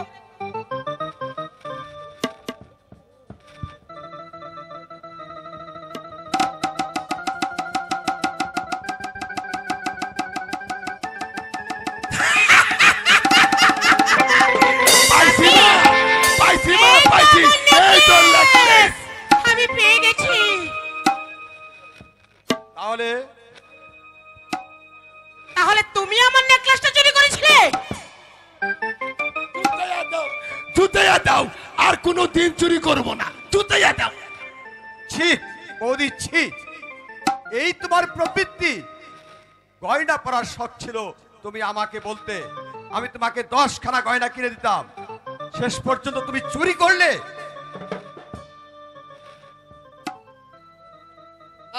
আমি পেয়ে গেছি। তাহলে তুমি আমার নেকলেসটা চুরি করেছিলে? জুতাইয়া দাও, আর কোনো দিন চুরি করবো না, জুতাইয়া দাও। ছি বৌদি, ছি, এই তোমার প্রবৃত্তি। গয়না পরার শখ ছিল, তুমি আমাকে বলতে, আমি তোমাকে 10 খানা গয়না কিনে দিতাম। শেষ পর্যন্ত তুমি চুরি করলে।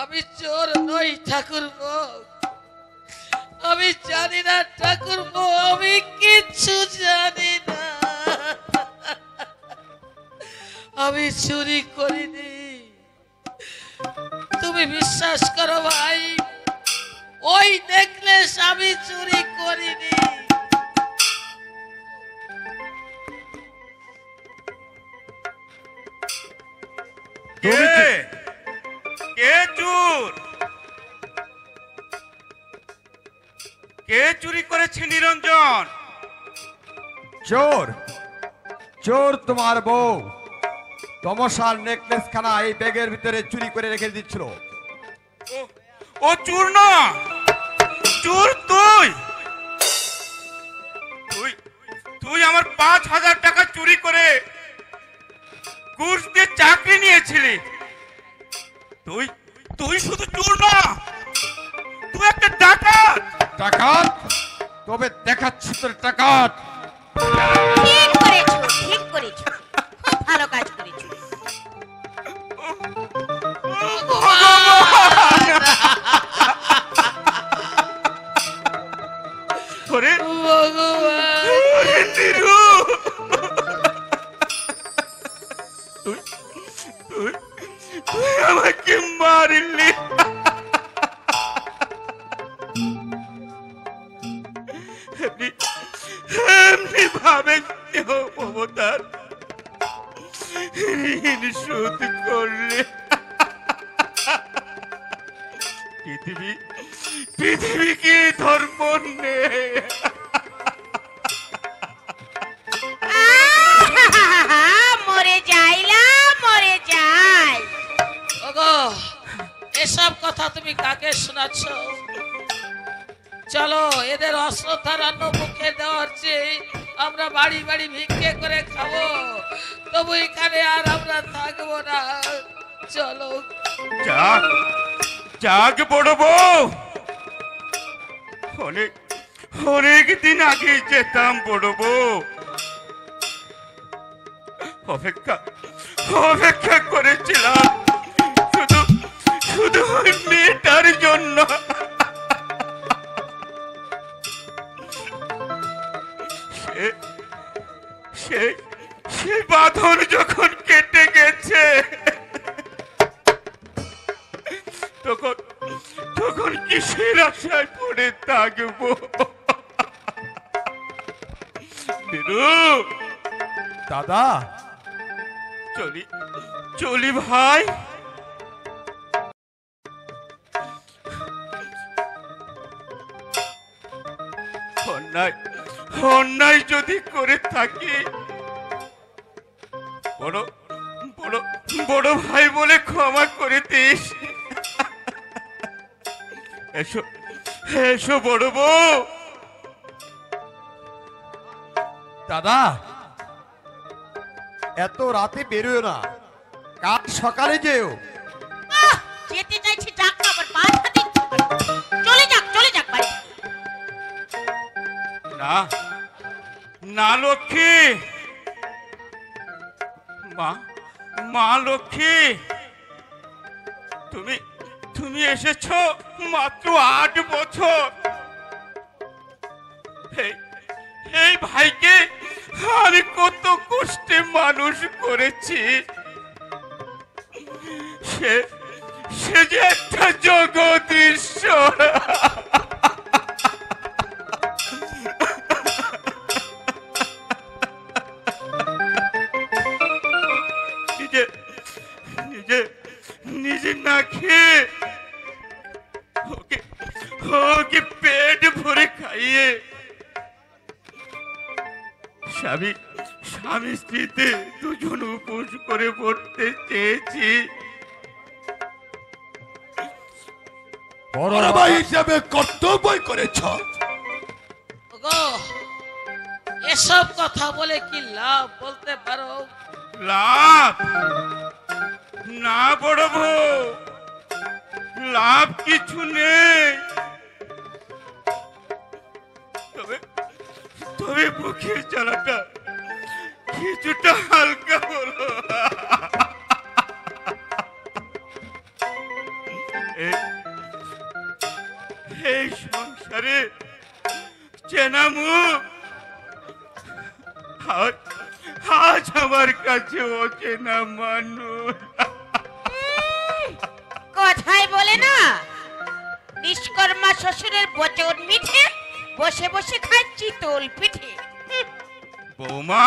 আমি চোর নই ঠাকুরপো, আমি জানি না ঠাকুরপো, আমি কিচ্ছু জানি না। আমি চুরি করিনি, তুমি বিশ্বাস করো ভাই, ওই নেকলেস আমি চুরি করিনি। কে চোর? কে চুরি করেছে নিরঞ্জন? চোর চোর তোমার বউ। তমসার নেকলেস খানা এই ব্যাগের ভিতরে চুরি করে রেখে দিচ্ছিল। ও চোর না, চোর তুই। তুই আমার 5000 টাকা চুরি করে ঘুষ দিয়ে চাকরি নিয়েছিলি। তুই শুধু চোর না, তুই একটা ডাকাত। ডাকাত? তবে দেখাচ্ছি তোর ডাকাত। ঠিক করেছো, ঠিক করেছো, খুব ভালো কাজ করেছো। ওরে ভগবান, ওরে নিরু, তুই আমাকে মারলি। এমনি ভাবে মমতার ঋণ শোধ করলে পৃথিবী কি ধর্ম নেই? মরে যাইলা, মরে যাই। ওগো, এসব কথা তুমি কাকে শোনাচ্ছ? চলো, এদের অশ্রদ্ধারান্য মুখে দেওয়ার চেয়ে আমরা বাড়ি বাড়ি ভিক্ষে করে খাবো, তবু এখানে আর আমরা থাকবো না। চলো। যাক বড় বউ, অনেক দিন আগে যেতাম বড় বউ। অপেক্ষা করেছিলাম শুধু ওই মেয়েটার জন্য। সে বাঁধন যখন কেটে গেছে, তখন কিসের আশায় পড়ে থাকবো? দাদা, চলি ভাই। অন্যায় যদি করে থাকি, বড় ভাই বলে ক্ষমা করে দিস। এসো এসো বড় বউ। দাদা, এত রাতে বেরোয় না, কাল সকালে যেও। আহ, যেতে চাইছি যাক না, আবার বাধা দিচ্ছে কেন? চলে যাক বাড়ি। না না লক্ষ্মী, মা মা লক্ষ্মী, তুমি তুমি এসেছো মাত্র 8 বছর। এই ভাইকে আমি কত কষ্টে মানুষ করেছি। সে সে যে একটা জগদীশ্বর। নিজে নিজে নিজে না খেয়ে ওকে ওকে পেট ভরে খাইয়ে স্বামী স্বামী স্ত্রীতে দুজন উপোস করে পড়তে চেয়েছি। বড় ভাই হিসেবে কর্তব্যই করেছ। ওগো, এসব কথা বলে কি লাভ বলতে পারো? লাভ না বড় বউ, লাভ কিছু নেই। তবে তবে বুকের জ্বালাটা কিছুটা হালকা হলো। এই সংসারে চেনা মুখ আজ আমার কাছে অচেনা মানুষ। কথাই বলে না, নিষ্কর্মা শ্বশুরের বচন মিঠে, বসে বসে খায় চিতল পিঠে। বৌমা,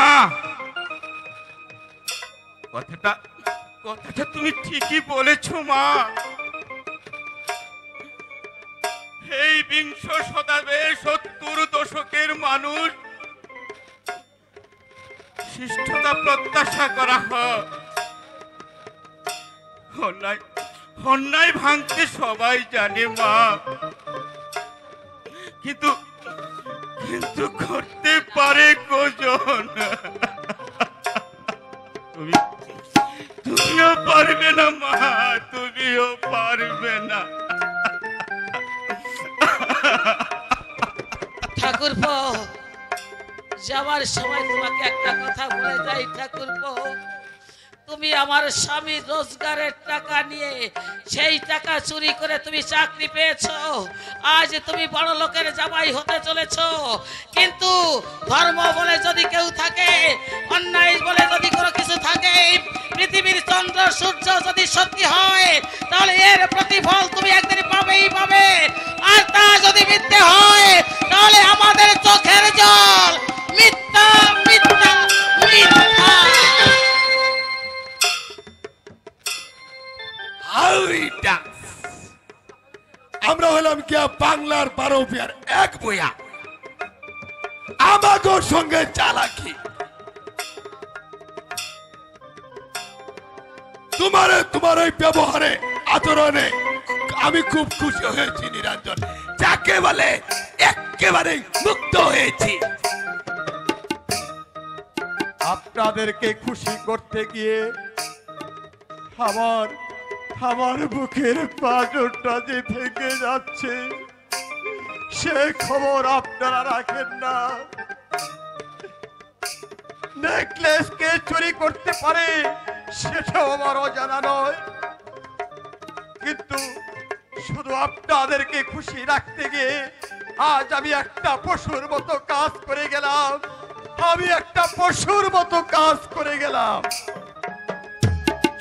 কথাটা কথাটা তুমি ঠিকই বলেছো মা। এই বিংশ শতাব্দীর 70 দশকের মানুষ শিষ্টতা প্রত্যাশা করা হয়। অন্যায় ভাঙতে সবাই জানে মা, কিন্তু কিন্তু করতে পারে কজন? তুমিও পারবে না মা, তুমিও পারবে না। ঠাকুরপো, যাওয়ার সময় তোমাকে একটা কথা বলে যাই ঠাকুরপো, তুমি আমার স্বামী রোজগারের টাকা নিয়ে সেই টাকা চুরি করে তুমি চাকরি পেয়েছো। আজ তুমি বড় লোকের জামাই হতে চলেছো, কিন্তু ধর্ম বলে যদি কেউ থাকে, অন্যায় বলে যদি কোনো কিছু থাকে, পৃথিবীর চন্দ্র সূর্য যদি সত্যি হয়, তাহলে এর প্রতিফল তুমি একদিন পাবেই পাবে। আর তা যদি মিথ্যে হয়, তাহলে আমাদের চোখের জল মিথ্যা মিথ্যা মিথ্যা। আমরা হলাম কি বাংলার 12 ভূঁইয়ার এক ভূঁইয়া, আমাদের সঙ্গে চালাকি। তোমার ওই ব্যবহারে আচরণে আমি খুব খুশি হয়েছি নিরঞ্জন, যাকে বলে একেবারে মুক্ত হয়েছি। আপনাদেরকে খুশি করতে গিয়ে আমার বুকের পাঁজরটা যে ভেঙে যাচ্ছে, সে খবর আপনারা রাখেন না। নেকলেস কে চুরি করতে পারে সেটাও আমার অজানা নয়, কিন্তু শুধু আপনাদেরকে খুশি রাখতে গিয়ে আজ আমি একটা পশুর মতো কাজ করে গেলাম। আমি একটা পশুর মতো কাজ করে গেলাম।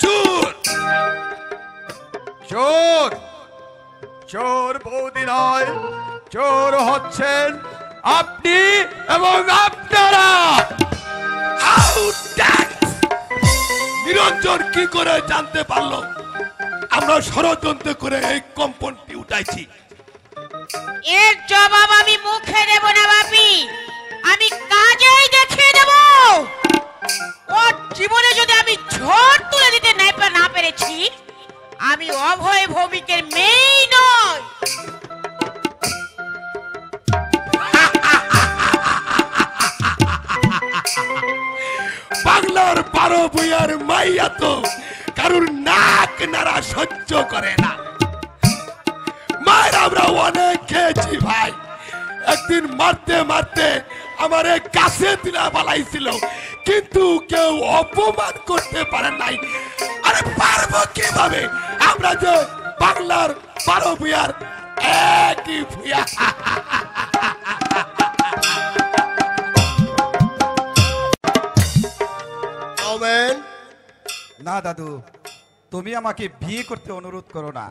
চোর চোর চোর বৌদি নয়, চোর হচ্ছেন আপনি এবং আপনারা। নিরঞ্জন কি করে জানতে পারলো আমরা ষড়যন্ত্র করে এই কম্পনটি উঠাইছি? এর জবাব আমি মুখে দেব না বাপি, আমি কাজেই দেখিয়ে দেব। ওর জীবনে যদি আমি ঝড় তুলে দিতে না পেরেছি, আমি অভয় ভৌমিকের মেয়েই নয়। ভুইয়ার মাইয়া তো কারুর নাক নাড়া সহ্য করে না। মায়ের আমরা অনেক খেয়েছি ভাই, একদিন মারতে মারতে আমার কাছে দিলা বালাইছিল, কিন্তু কেউ অপমান করতে পারে নাই। আরে পারবো কিভাবে, আমরা যে বাংলার 12 ভুইয়ার একই ভুইয়া। না দাদু, তুমি আমাকে বিয়ে করতে অনুরোধ করো না।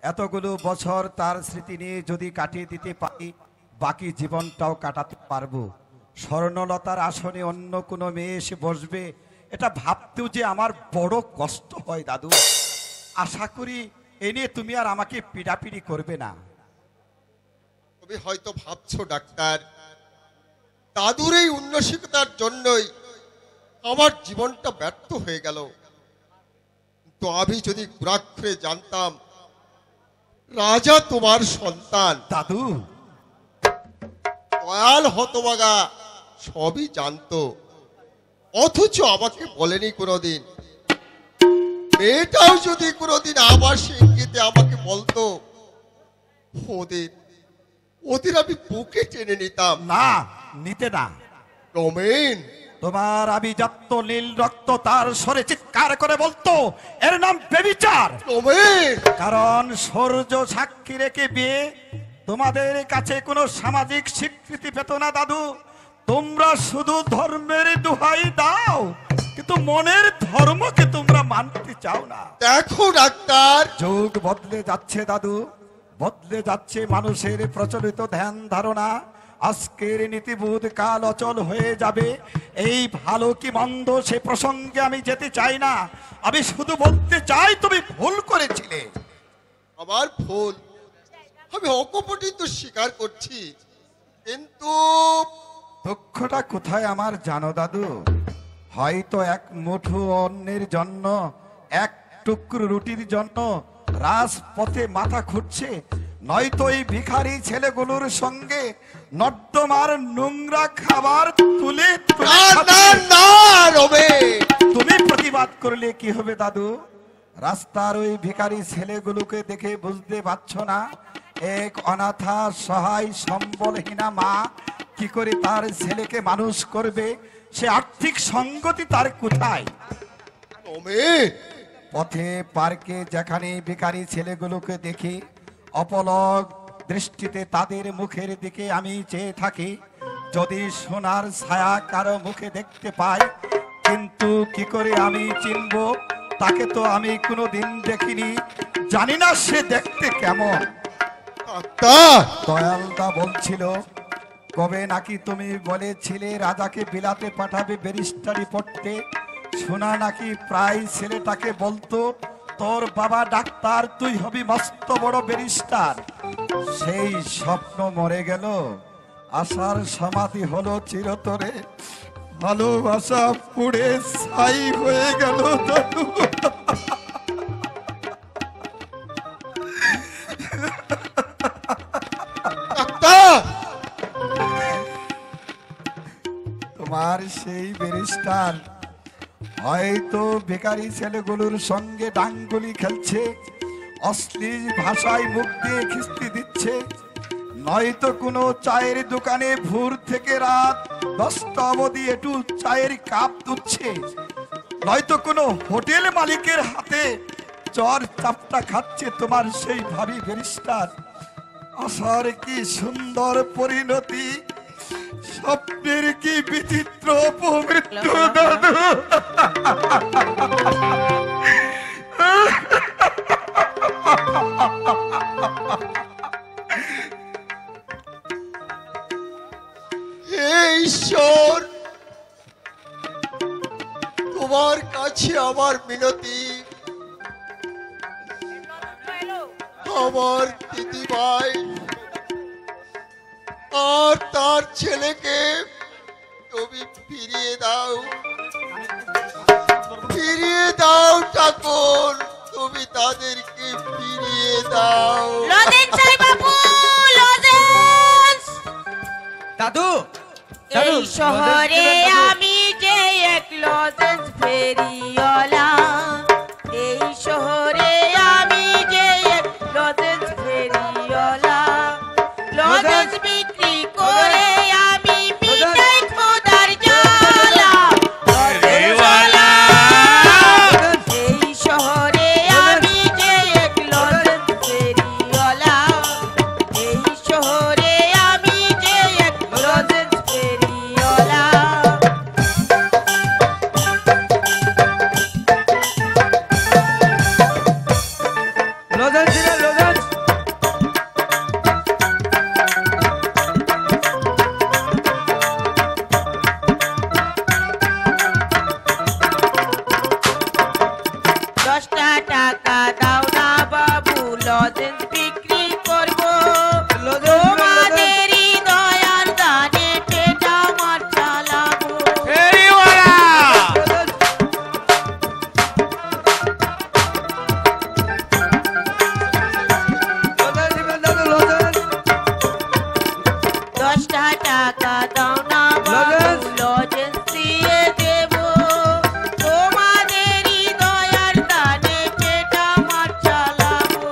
এতগুলো বছর তার স্মৃতি নিয়ে যদি কাটিয়ে দিতে পারি, বাকি জীবনটাও কাটাতে পারবো। স্বর্ণলতার আসনে অন্য কোনো মেয়ে এসে বসবে, এটা ভাবতেও যে আমার বড় কষ্ট হয় দাদু। আশা করি এ নিয়ে তুমি আর আমাকে পিড়াপিড়ি করবে না। তুমি হয়তো ভাবছো ডাক্তার, দাদুর এই উন্নসিকতার জন্যই আমার জীবনটা ব্যর্থ হয়ে গেল। তো আমি যদি ঘুরাক্ষরে জানতাম রাজা তোমার সন্তান, দাদু দয়াল হতভাগা সবই জানতো, অথচ আমাকে বলেনি কোনোদিন। মেয়েটাও যদি কোনোদিন আবার ইঙ্গিতে আমাকে বলতো, ওদের ওদের আমি বুকে টেনে নিতাম। না, নিতে না। রমেন, তোমার আভিজাত্য নীল রক্ত তার স্বরে চিৎকার করে বলতো, এর নাম বেবিচার। রমেন, কারণ সূর্য সাক্ষী রেখে বিয়ে তোমাদের কাছে কোনো সামাজিক স্বীকৃতি পেত না দাদু। তোমরা শুধু ধর্মের দোহাই দাও, কিন্তু মনের ধর্মকে তোমরা মানতে চাও না। দেখো ডাক্তার, যুগ বদলে যাচ্ছে দাদু, বদলে যাচ্ছে মানুষের প্রচলিত ধ্যান ধারণা। আজকের নীতিবোধ কাল অচল হয়ে যাবে। এই ভালো কি মন্দ সে প্রসঙ্গে আমি যেতে চাই না। আমি শুধু বলতে চাই তুমি ভুল করেছিলে। আমার ভুল আমি অকপটিত স্বীকার করছি, কিন্তু দুঃখটা কোথায় আমার জানো দাদু? হয়তো এক মুঠো অন্নের জন্য, এক টুকরো রুটির জন্য রাজপথে মাথা খুঁটছে, নয়তো এই ভিখারি ছেলেগুলোর সঙ্গে নর্দমার নোংরা খাবার তুলে তুলে খাচ্ছে। তুমি প্রতিবাদ করলে কি হবে দাদু? রাস্তার ওই ভিখারি ছেলেগুলোকে দেখে বুঝতে পারছো না, এক অনাথা সহায় সম্বলহীনা মা কি করে তার ছেলেকে মানুষ করবে? সে আর্থিক সঙ্গতি তার কোথায়? পথে পার্কে যেখানে ভিখারি ছেলেগুলোকে দেখি, অপলক দৃষ্টিতে তাদের মুখের দিকে আমি চেয়ে থাকি। যদি সোনার ছায়া কারো মুখে দেখতে পাই, কিন্তু কি করে আমি চিনব? তাকে তো আমি কোনোদিন দেখিনি, জানি না সে দেখতে কেমন। দয়ালদা বলছিল, কবে নাকি তুমি বলেছিলে রাজাকে বিলাতে পাঠাবে ব্যারিস্টারি পড়তে। শোনা নাকি প্রায় ছেলেটাকে বলতো, তোর বাবা ডাক্তার, তুই হবি মস্ত বড় ব্যারিস্টার। সেই স্বপ্ন মরে গেল, আশার সমাধি হলো চিরতরে, ভালোবাসা পুড়ে ছাই হয়ে গেল দাদু। তোমার সেই ব্যারিস্টার হয়তো বেকারি ছেলেগুলোর সঙ্গে ডাঙ্গুলি খেলছে, অশ্লীল ভাষায় মুখ দিয়ে খিস্তি দিচ্ছে, নয়তো কোনো চায়ের দোকানে ভোর থেকে রাত 10টা অবধি একটু চায়ের কাপ দুচ্ছে, নয়তো কোনো হোটেল মালিকের হাতে চর চাপটা খাচ্ছে তোমার সেই ভাবি ব্যারিস্টার। আশার কি সুন্দর পরিণতি, স্বপ্নের কি বিচিত্র অপমৃত্যু দাদু। হে ঈশ্বর, তোমার কাছে আমার মিনতি, আমার দিদিভাই আর তার ছেলেকে তুমি ফিরিয়ে দাও, ফিরিয়ে দাও ঠাকুর, তুমি তাদেরকে ফিরিয়ে দাও। লজেন্স চাই বাপু, লজেন্স। দাদু, এই শহরে আমি যে এক লজেন্স ফেরিওয়ালা এই শহরে আমি যে এক লজেন্স ফেরিওয়ালা লজেন্স বিক্রি করে আমি মিটাই খোদার জ্বালা ফেরিওয়ালা এই শহরে আমি যে এক লজেন্স ফেরিওয়ালা এই শহরে আমি যে এক লজেন্স ফেরিওয়ালা লজেন্স দিলেন, লজেন্স। দশটা টাকা দাও না বাবু লজেন্স বিক্রি করবো তোমাদেরই দয়ার দানে পেট আমার চালাবো লজেন্স দিবেন দাদু, লজেন্স। দশটা টাকা দাও না বাবু লজেন্স দিয়ে দেবো তোমাদেরই দয়ার দানে পেট আমার চালাবো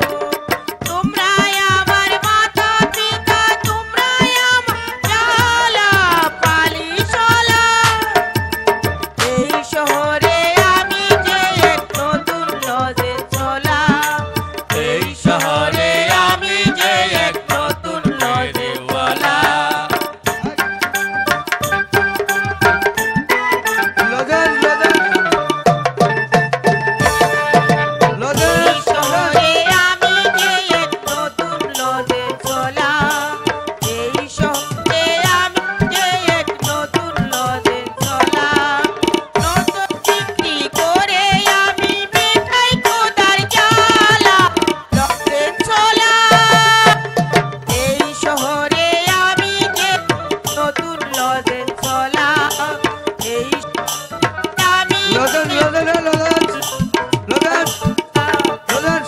তোমরাই আমার মাতা পিতা তোমরাই আমার চালা পালিশলা এই শহরে আমি যে এক নতুন লজে চলা এই শহরে আমি যে এক নতুন লজে চলা লজেন্স, লজেন্স। লজেন্স, এই শহরে আমি যে এক নতুন লজে চলা এই শহরে আমি যে এক নতুন লজে চলা নতুন বিক্রি করে আমি মিঠাই খোদার জ্বালা লজে চলা এই শহরে আমি যে নতুন লজে চলা এই আমি lozenges, lozenges, lozenges. Lozenges, lozenges.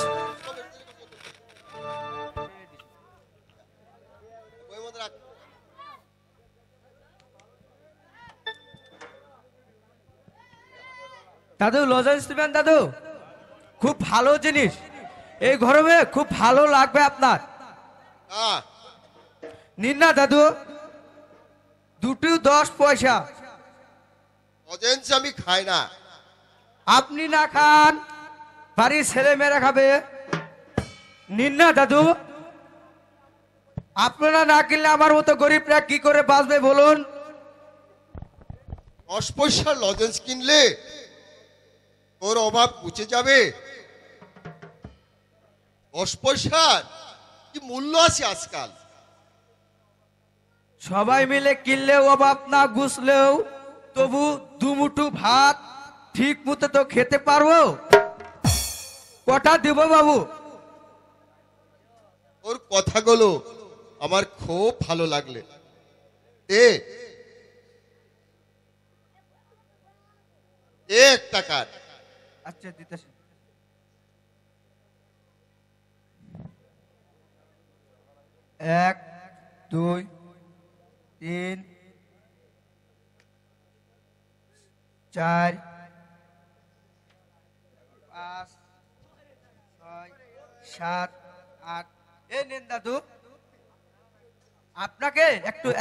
দাদু লজেন্স দিবেন দাদু, খুব ভালো জিনিস, এই গরমে খুব ভালো লাগবে আপনার। নিন না দাদু, দুটো 10 পয়সা। লজেন্স আমি খাই না। আপনি না খান, বাড়ির ছেলে মেয়েরা খাবে। নিন না দাদু, আপনারা না কিনলে আমার মতো গরিবরা কি করে বাঁচবে বলুন? 10 পয়সার লজেন্স কিনলে তোর অভাব ঘুচে যাবে। 10 পয়সার কি মূল্য আছে আজকাল? সবাই মিলে কিনলেও অভাব না গুছলেও তবু দুমুঠো ভাত ঠিক মতো তো খেতে পারবো। কটা দেব বাবু? ওর কথাগুলো আমার খুব ভালো লাগলে। এ 1 টাকা। আচ্ছা দিতেছি। এক, দুই, তিন, চার, 5, 6, 7, 8। এ নিন দাদু, আপনাকে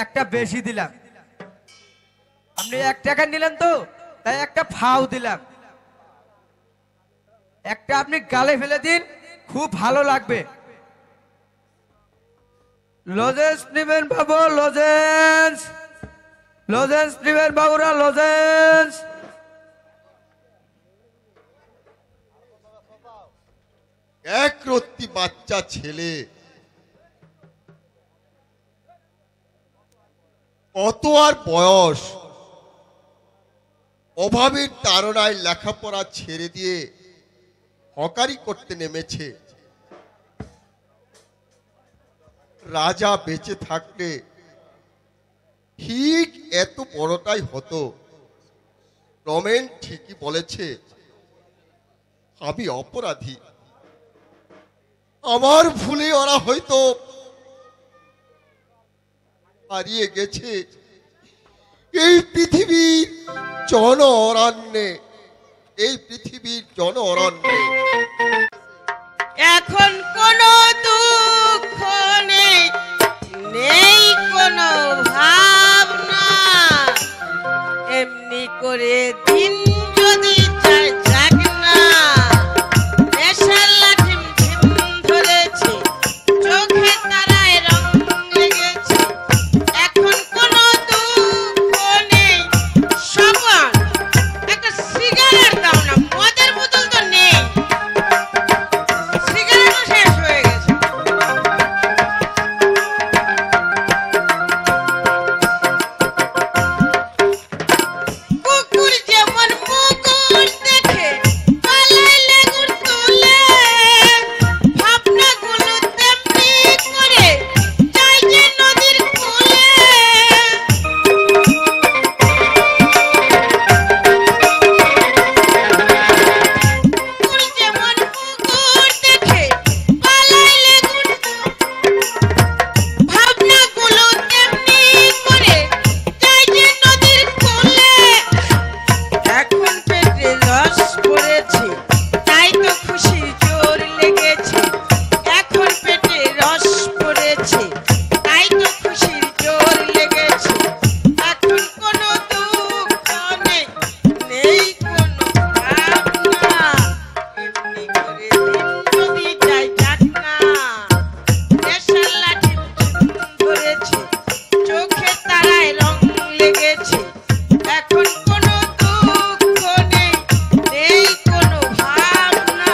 একটা বেশি দিলাম। আপনি 1 টাকা নিলেন তো, তাই একটা ফাও দিলাম। একটা আপনি গালে ফেলে দিন, খুব ভালো লাগবে। লজেন্স নেবেন বাবু, লজেন্স। লজেন্স নেবেন বাবুরা, লজেন্স। এক রত্তি বাচ্চা ছেলে কত আর বয়স, অভাবের তাড়নায় লেখাপড়া ছেড়ে দিয়ে হকারি করতে নেমেছে। রাজা বেঁচে থাকলে ঠিক এত বড়টাই হতো। রমেন ঠিকই বলেছে, আমি অপরাধী। আমার ভুলে ওরা হয়তো হারিয়ে গেছে এই পৃথিবীর জন অরণ্যে। এই পৃথিবীর জন অরণ্যে। এখন কোনো দুঃখ নেই, নেই কোনো ভাবনা, এমনি করে দিন যদি যায় যাক না। নেশার লাঠি ঝিম ধরেছে, চোখে তারায় রং লেগেছে। এখন কোনো দুঃখ নেই, সবার একটা সিগারেট দাও না, মদের বোতল তো নেই, সিগারেটও শেষ হয়ে গেছে। কুকুর যেমন মুকুর দেখে পালাইলে গুড় তুলে, ভাবনাগুলো তেমনি করে যায় যে নদীর কূলে। কুকুর যেমন মুকুর দেখে পালাইলে গুড় ভাবনাগুলো তেমনি করে যায় যে নদীর কূলে। এখন পেটে রস পড়েছে, তাই তো খুশির জোর লেগেছে। এখন পেটে রস পড়েছে, তাই তো খুশির জোর লেগেছে। এখন কোনো দুঃখ নেই, নেই কোনো ভাবনা, এমনি করে দিন যদি যায় যাক না। নেশার লাঠি ধরেছে, চোখে তারায় রং লেগেছে। এখন কোনো দুঃখ নেই, নেই কোনো ভাবনা,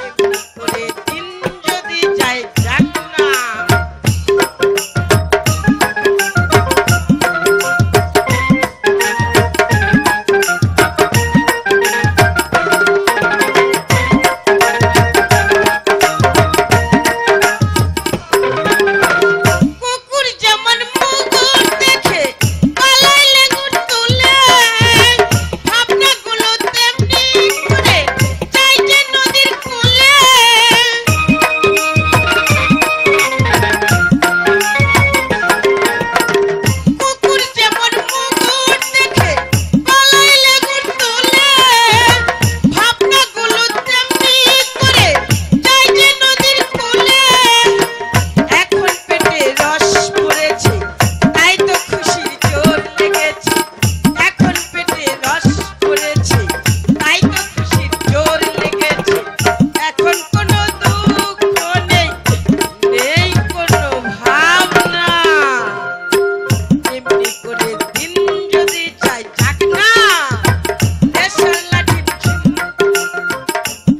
এমনি করে দিন যদি যায় যাক না। কুকুর যেমন মুকুর দেখে পালাইলে গুড় তুলে, ভাবনাগুলো তেমনি করে যায় যে নদীর কূলে। কুকুর যেমন মুকুর দেখে পালাইলে গুড় তুলে, ভাবনাগুলো তেমনি করে যায় যে নদীর কূলে। এখন পেটে রস পড়েছে, তাই তো খুশির জোর লেগেছে। এখন পেটে রস পড়েছে, তাই তো খুশির জোর লেগেছে। এখন কোনো দুঃখ নেই, নেই কোনো ভাবনা, এমনি করে দিন যদি যায় যাক না। নেশার লাঠি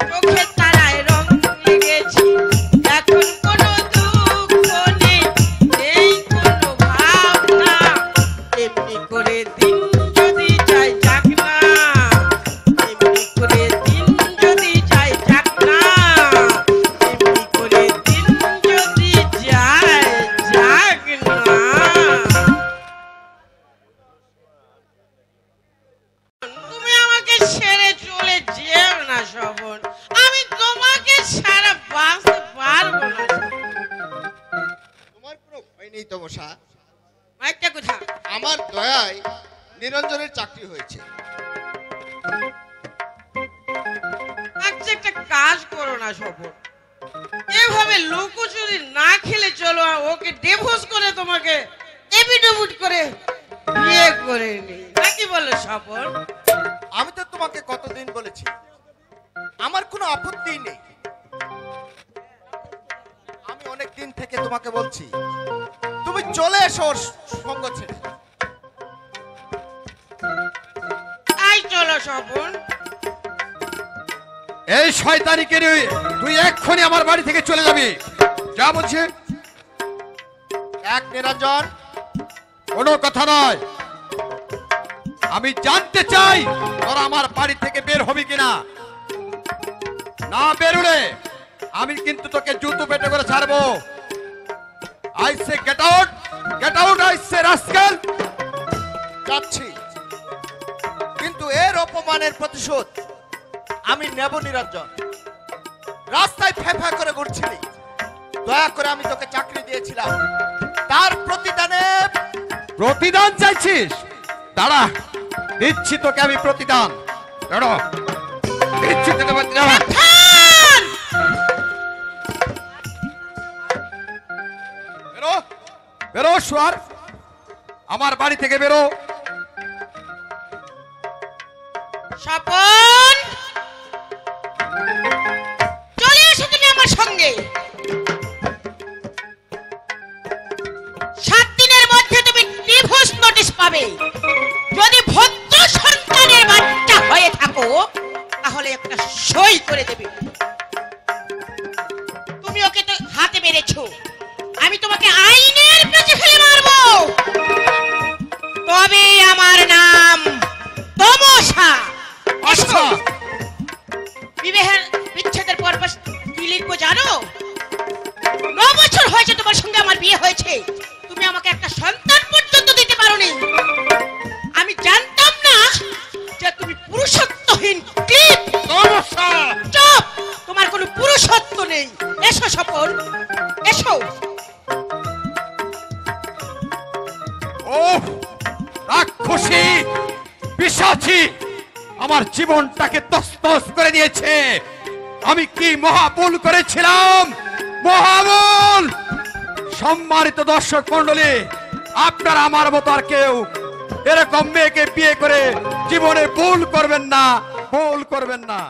চোখে তারায় রং লেগেছে। এখন কোনো দুঃখ নেই, নেই কোনো ভাবনা, এমনি করে দিন যদি যায় যাক না। এমনি করে দিন যদি যায় যাক না। এমনি করে দিন যদি যায় যাক না। তুমি আমাকে ছেড়ে চলে যেও না শোভন, আমি তোমাকে ছাড়া বাঁচতে পারবো না। তোমার কোনো ভয় নেই তমসা, একটা কথা, আমার দয়ায় নিরঞ্জনের চাকরি হয়েছে। আচ্ছা একটা কাজ করো না শোভন, এভাবে লুকোচুরি না খেলে চলো, ওকে ডিভোর্স করে তোমাকে এপিডোবিট করে বিয়ে করে নি, নাকি বলো শোভন? আমি তো তোমাকে কতদিন বলেছি আমার কোনো আপত্তি নেই। আমি অনেক দিন থেকে তোমাকে বলছি তুমি চলে এসো ওর সঙ্গ ছেড়ে। তাই চলো শোভন। এই শয়তানিকে নিয়ে তুই এক্ষুনি আমার বাড়ি থেকে চলে যাবি, যা বলছি। এক নিরঞ্জন, কোনো কথা নয়, আমি জানতে চাই তোরা আমার বাড়ি থেকে বের হবি কিনা। না বেরুলে আমি কিন্তু তোকে জুতো পেটে করে ছাড়বো। I say get out I say rascal. যাচ্ছি, কিন্তু এর অপমানের প্রতিশোধ আমি নেব নিরঞ্জন। রাস্তায় ফেফা করে ঘুরছিলি, দয়া করে আমি তোকে চাকরি দিয়েছিলাম, তার প্রতিদান চাইছিস? দাঁড়া, দিচ্ছি তোকে আমি প্রতিদান। দাঁড়া। কিচ্ছুতে দেবো না। সাবধান! বেরো বেরো সোয়ার, আমার বাড়ি থেকে বেরো। স্বপন, চলে এসো তুমি আমার সঙ্গে। 7 দিনের মধ্যে তুমি ডিভোর্স নোটিশ পাবে। যদি ভদ্র সন্তানের বাচ্চা হয়ে থাকো তাহলে একটা সই করে দেবে। তুমি ওকে তো হাতে মেরেছো, আমি তোমাকে আইনের পেছনে ফেলে মারবো। তবে আমার নাম তমসা। আচ্ছা, বিবাহের বিচ্ছেদের পর কি লিখবো জানো? 9 বছর হয়েছে তোমার সঙ্গে আমার বিয়ে হয়েছে, তুমি আমাকে একটা সন্তান পর্যন্ত দিতে পারোনি। আমি জানতাম না যে তুমি পুরুষত্বহীন ক্লিপ। তমসা! চুপ! তোমার কোনো পুরুষত্ব নেই। এসো স্বপন, এসো। ও রাক্ষসী পিশাচী, আমার জীবনটাকে তছনছ করে দিয়েছে। আমি কি মহাভুল করেছিলাম, মহাভুল। সম্মানিত দর্শক মন্ডলী, আপনারা আমার মতো আর কেউ এরকম মেয়েকে বিয়ে করে জীবনে ভুল করবেন না, ভুল করবেন না।